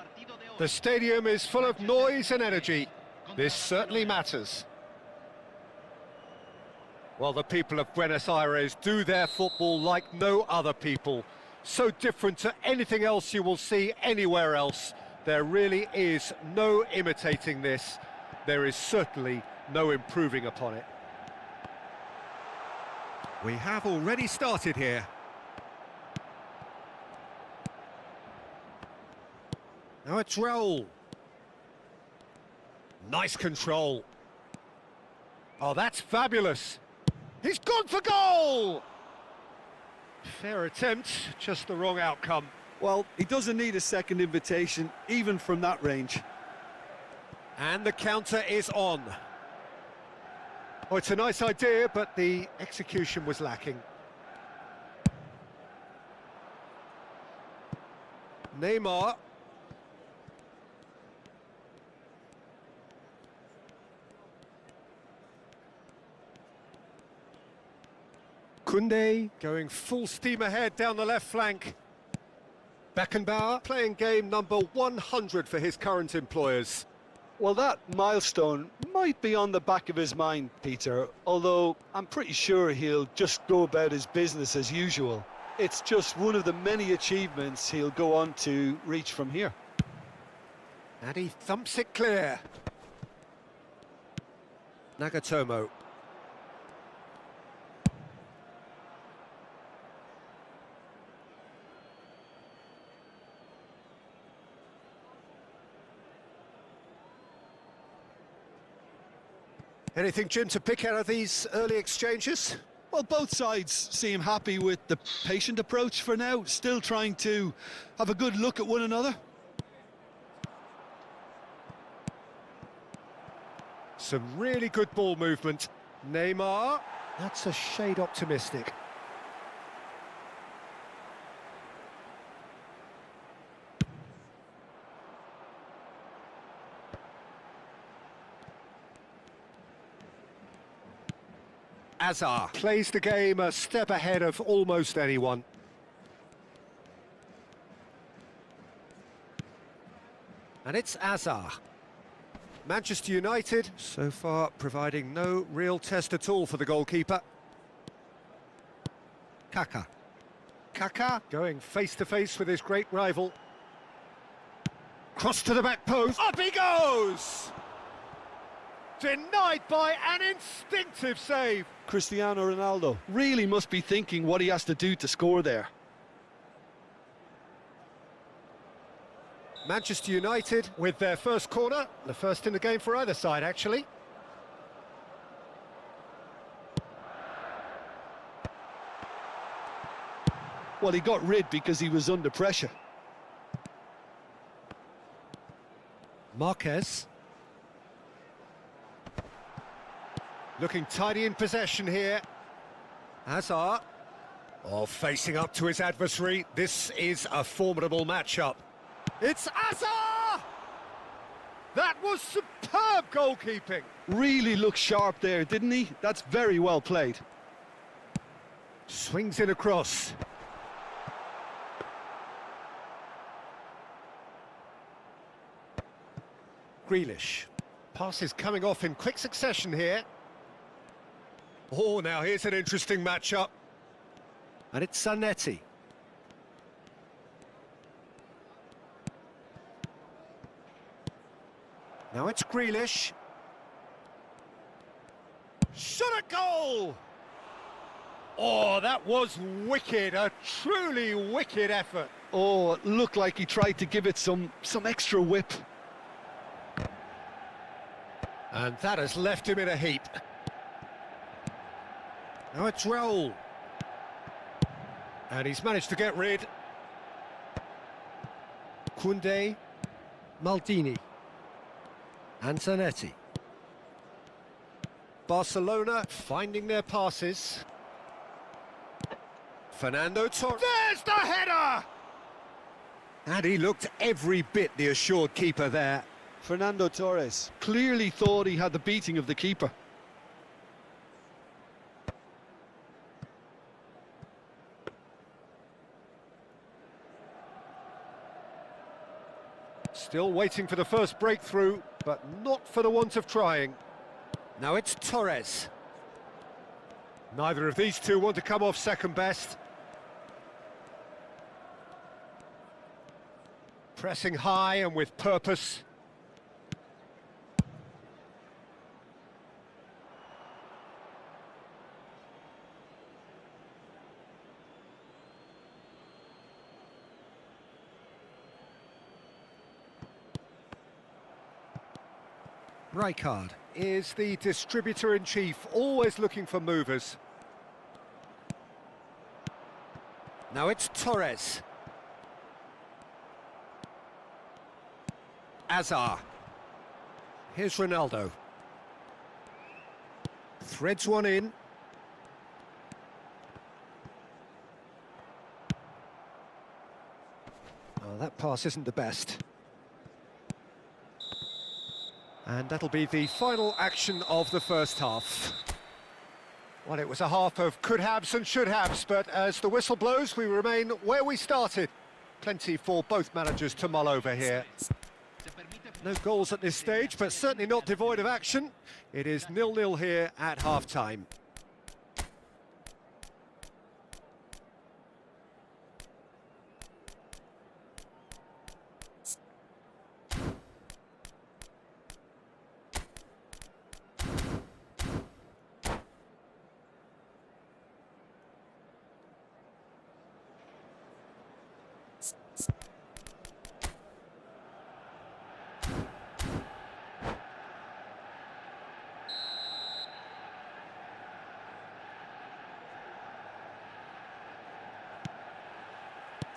The stadium is full of noise and energy. This certainly matters. Well, the people of Buenos Aires do their football like no other people. So different to anything else you will see anywhere else. There really is no imitating this. There is certainly no improving upon it. We have already started here. Now it's Raul. Nice control. Oh, that's fabulous. He's gone for goal! Fair attempt, just the wrong outcome. Well, he doesn't need a second invitation, even from that range. And the counter is on. Oh, it's a nice idea, but the execution was lacking. Neymar. Koundé going full steam ahead down the left flank. Beckenbauer playing game number 100 for his current employers. Well, that milestone might be on the back of his mind, Peter, although I'm pretty sure he'll just go about his business as usual. It's just one of the many achievements he'll go on to reach from here. And he thumps it clear. Nagatomo. Anything, Jim, to pick out of these early exchanges? Well, both sides seem happy with the patient approach for now, still trying to have a good look at one another. Some really good ball movement. Neymar. That's a shade optimistic. Azar plays the game a step ahead of almost anyone. And it's Azar. Manchester United, so far providing no real test at all for the goalkeeper. Kaká. Kaká going face-to-face with his great rival. Cross to the back post. Up he goes! Denied by an instinctive save. Cristiano Ronaldo really must be thinking what he has to do to score there. Manchester United with their first corner, the first in the game for either side, actually. Well, he got rid because he was under pressure. Marquez. Looking tidy in possession here. Hazard. Oh, facing up to his adversary. This is a formidable matchup. It's Hazard! That was superb goalkeeping. Really looked sharp there, didn't he? That's very well played. Swings in across. Grealish. Passes coming off in quick succession here. Oh, now here's an interesting matchup. And it's Zanetti. Now it's Grealish. Shot at goal! Oh, that was wicked, a truly wicked effort. Oh, it looked like he tried to give it some extra whip. And that has left him in a heap. Now it's Raul. And he's managed to get rid. Koundé, Maldini, and Zanetti. Barcelona finding their passes. Fernando Torres. There's the header! And he looked every bit the assured keeper there. Fernando Torres clearly thought he had the beating of the keeper. Still waiting for the first breakthrough, but not for the want of trying. Now it's Torres. Neither of these two want to come off second best. Pressing high and with purpose. Rijkaard is the distributor-in-chief, always looking for movers. Now it's Torres. Azar. Here's Ronaldo. Threads one in. Oh, that pass isn't the best. And that'll be the final action of the first half. Well, it was a half of could-haves and should-haves, but as the whistle blows, we remain where we started. Plenty for both managers to mull over here. No goals at this stage, but certainly not devoid of action. It is 0-0 here at half-time.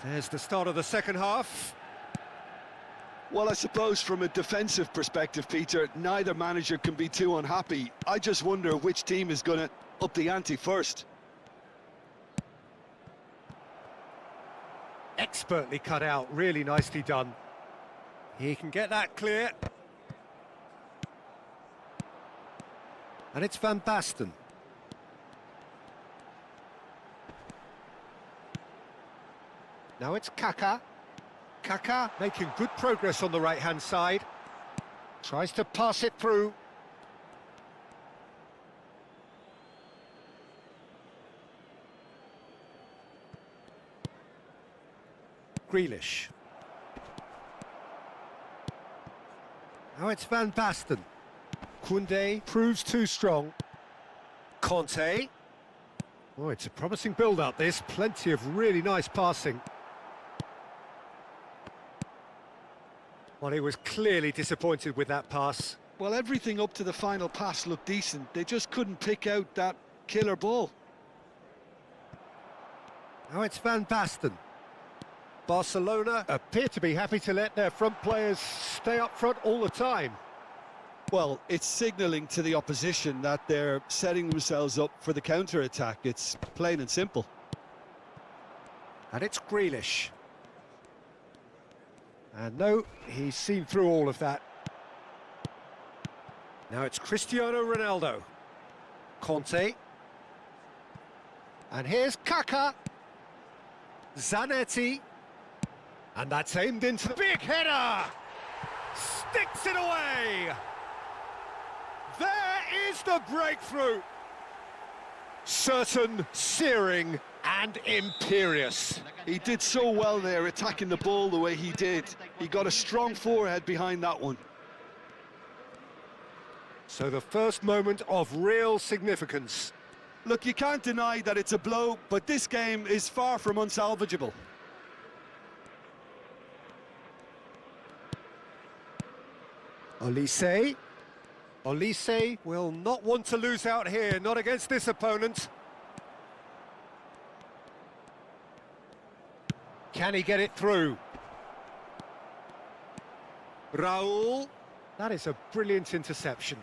There's the start of the second half. Well, I suppose from a defensive perspective, Peter, neither manager can be too unhappy. I just wonder which team is going to up the ante first. Expertly cut out, really nicely done. He can get that clear. And it's Van Basten. Now it's Kaka. Kaka making good progress on the right-hand side. Tries to pass it through. Grealish. Now it's Van Basten. Koundé proves too strong. Conte. Oh, it's a promising build-up, this. Plenty of really nice passing. Well, he was clearly disappointed with that pass. Well, everything up to the final pass looked decent. They just couldn't pick out that killer ball. Now it's Van Basten. Barcelona appear to be happy to let their front players stay up front all the time. Well, it's signalling to the opposition that they're setting themselves up for the counter-attack. It's plain and simple. And it's Grealish. And no, he's seen through all of that. Now it's Cristiano Ronaldo. Conte. And here's Kaka. Zanetti. And that's aimed into the big header! Sticks it away! There is the breakthrough! Certain, searing and imperious. He did so well there, attacking the ball the way he did. He got a strong forehead behind that one. So the first moment of real significance. Look, you can't deny that it's a blow, but this game is far from unsalvageable. Olise. Olise will not want to lose out here, not against this opponent. Can he get it through? Raul. That is a brilliant interception.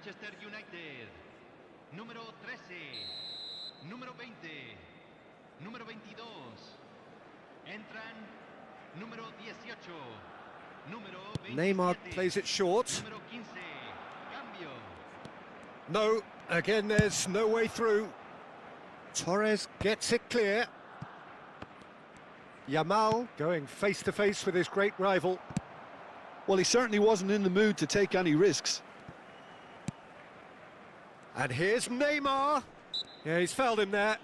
Manchester United. Número 13. Número 20. Número 22. Entran número 18. Número 27. Neymar plays it short. Número 15. Cambio. No, again there's no way through. Torres gets it clear. Yamal going face to face with his great rival. Well, he certainly wasn't in the mood to take any risks. And here's Neymar. Yeah, he's fouled him there.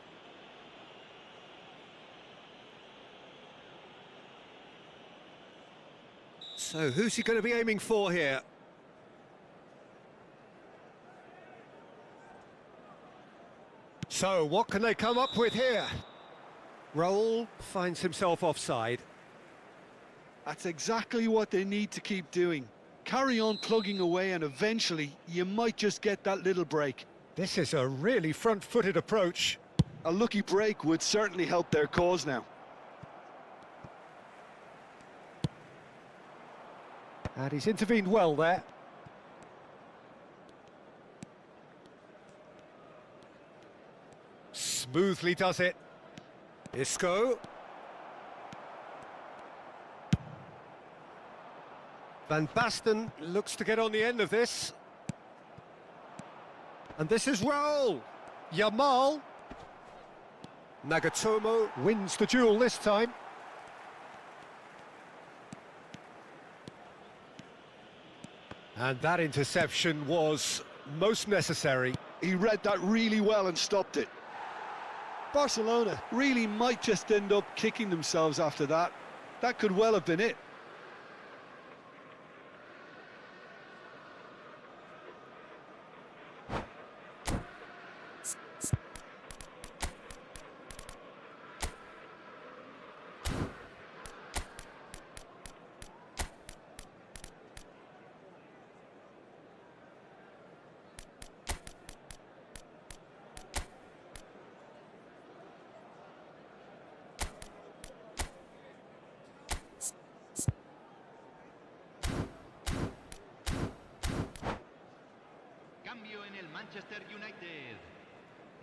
So who's he going to be aiming for here? So what can they come up with here? Raul finds himself offside. That's exactly what they need to keep doing. Carry on plugging away and eventually you might just get that little break. This is a really front-footed approach. A lucky break would certainly help their cause now. And he's intervened well there. Smoothly does it. Isco. Van Basten looks to get on the end of this. And this is Raul. Yamal. Nagatomo wins the duel this time. And that interception was most necessary. He read that really well and stopped it. Barcelona really might just end up kicking themselves after that. That could well have been it. Manchester United.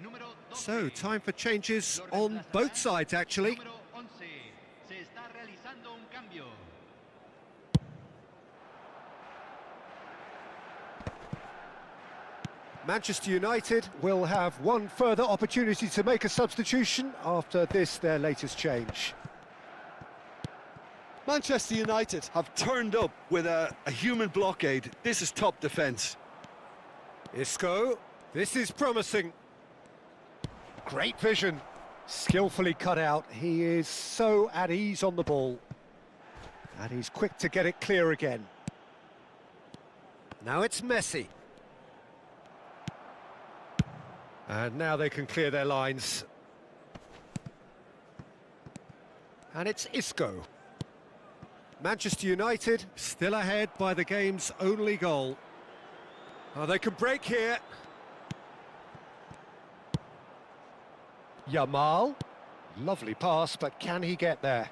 Número 12. So, time for changes on both sides, actually. Número 11. Se está realizando un cambio. Manchester United will have one further opportunity to make a substitution after this, their latest change. Manchester United have turned up with a human blockade. This is top defence. Isco, this is promising. Great vision, skillfully cut out. He is so at ease on the ball. And he's quick to get it clear again. Now it's Messi. And now they can clear their lines. And it's Isco. Manchester United still ahead by the game's only goal. Oh, they can break here. Yamal. Lovely pass, but can he get there?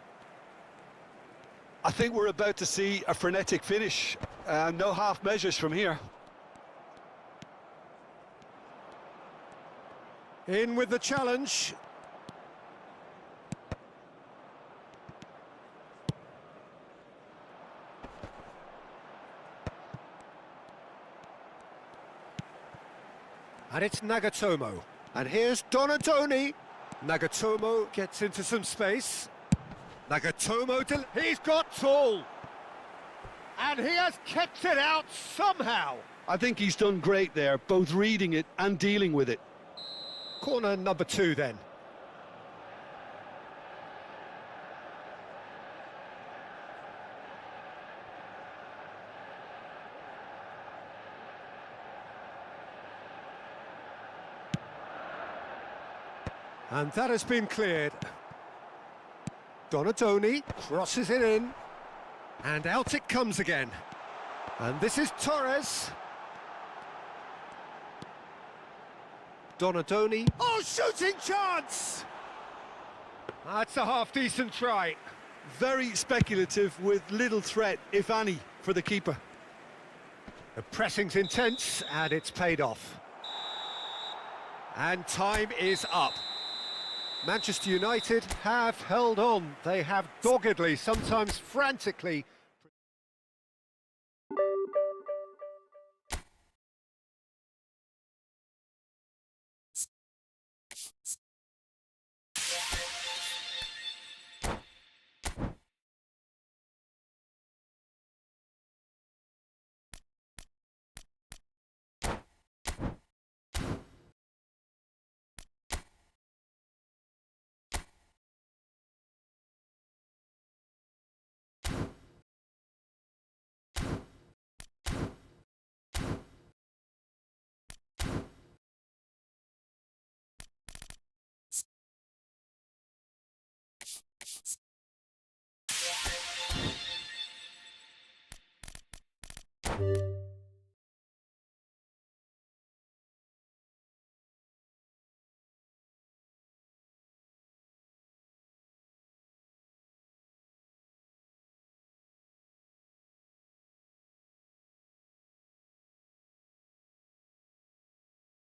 I think we're about to see a frenetic finish. No half measures from here. In with the challenge. And it's Nagatomo. And here's Donadoni. Nagatomo gets into some space. Nagatomo, he's got tall. And he has kept it out somehow. I think he's done great there, both reading it and dealing with it. Corner number 2 then. And that has been cleared. Donadoni crosses it in. And out it comes again. And this is Torres. Donadoni. Oh, shooting chance! That's a half-decent try. Very speculative with little threat, if any, for the keeper. The pressing's intense, and it's paid off. And time is up. Manchester United have held on. They have doggedly, sometimes frantically.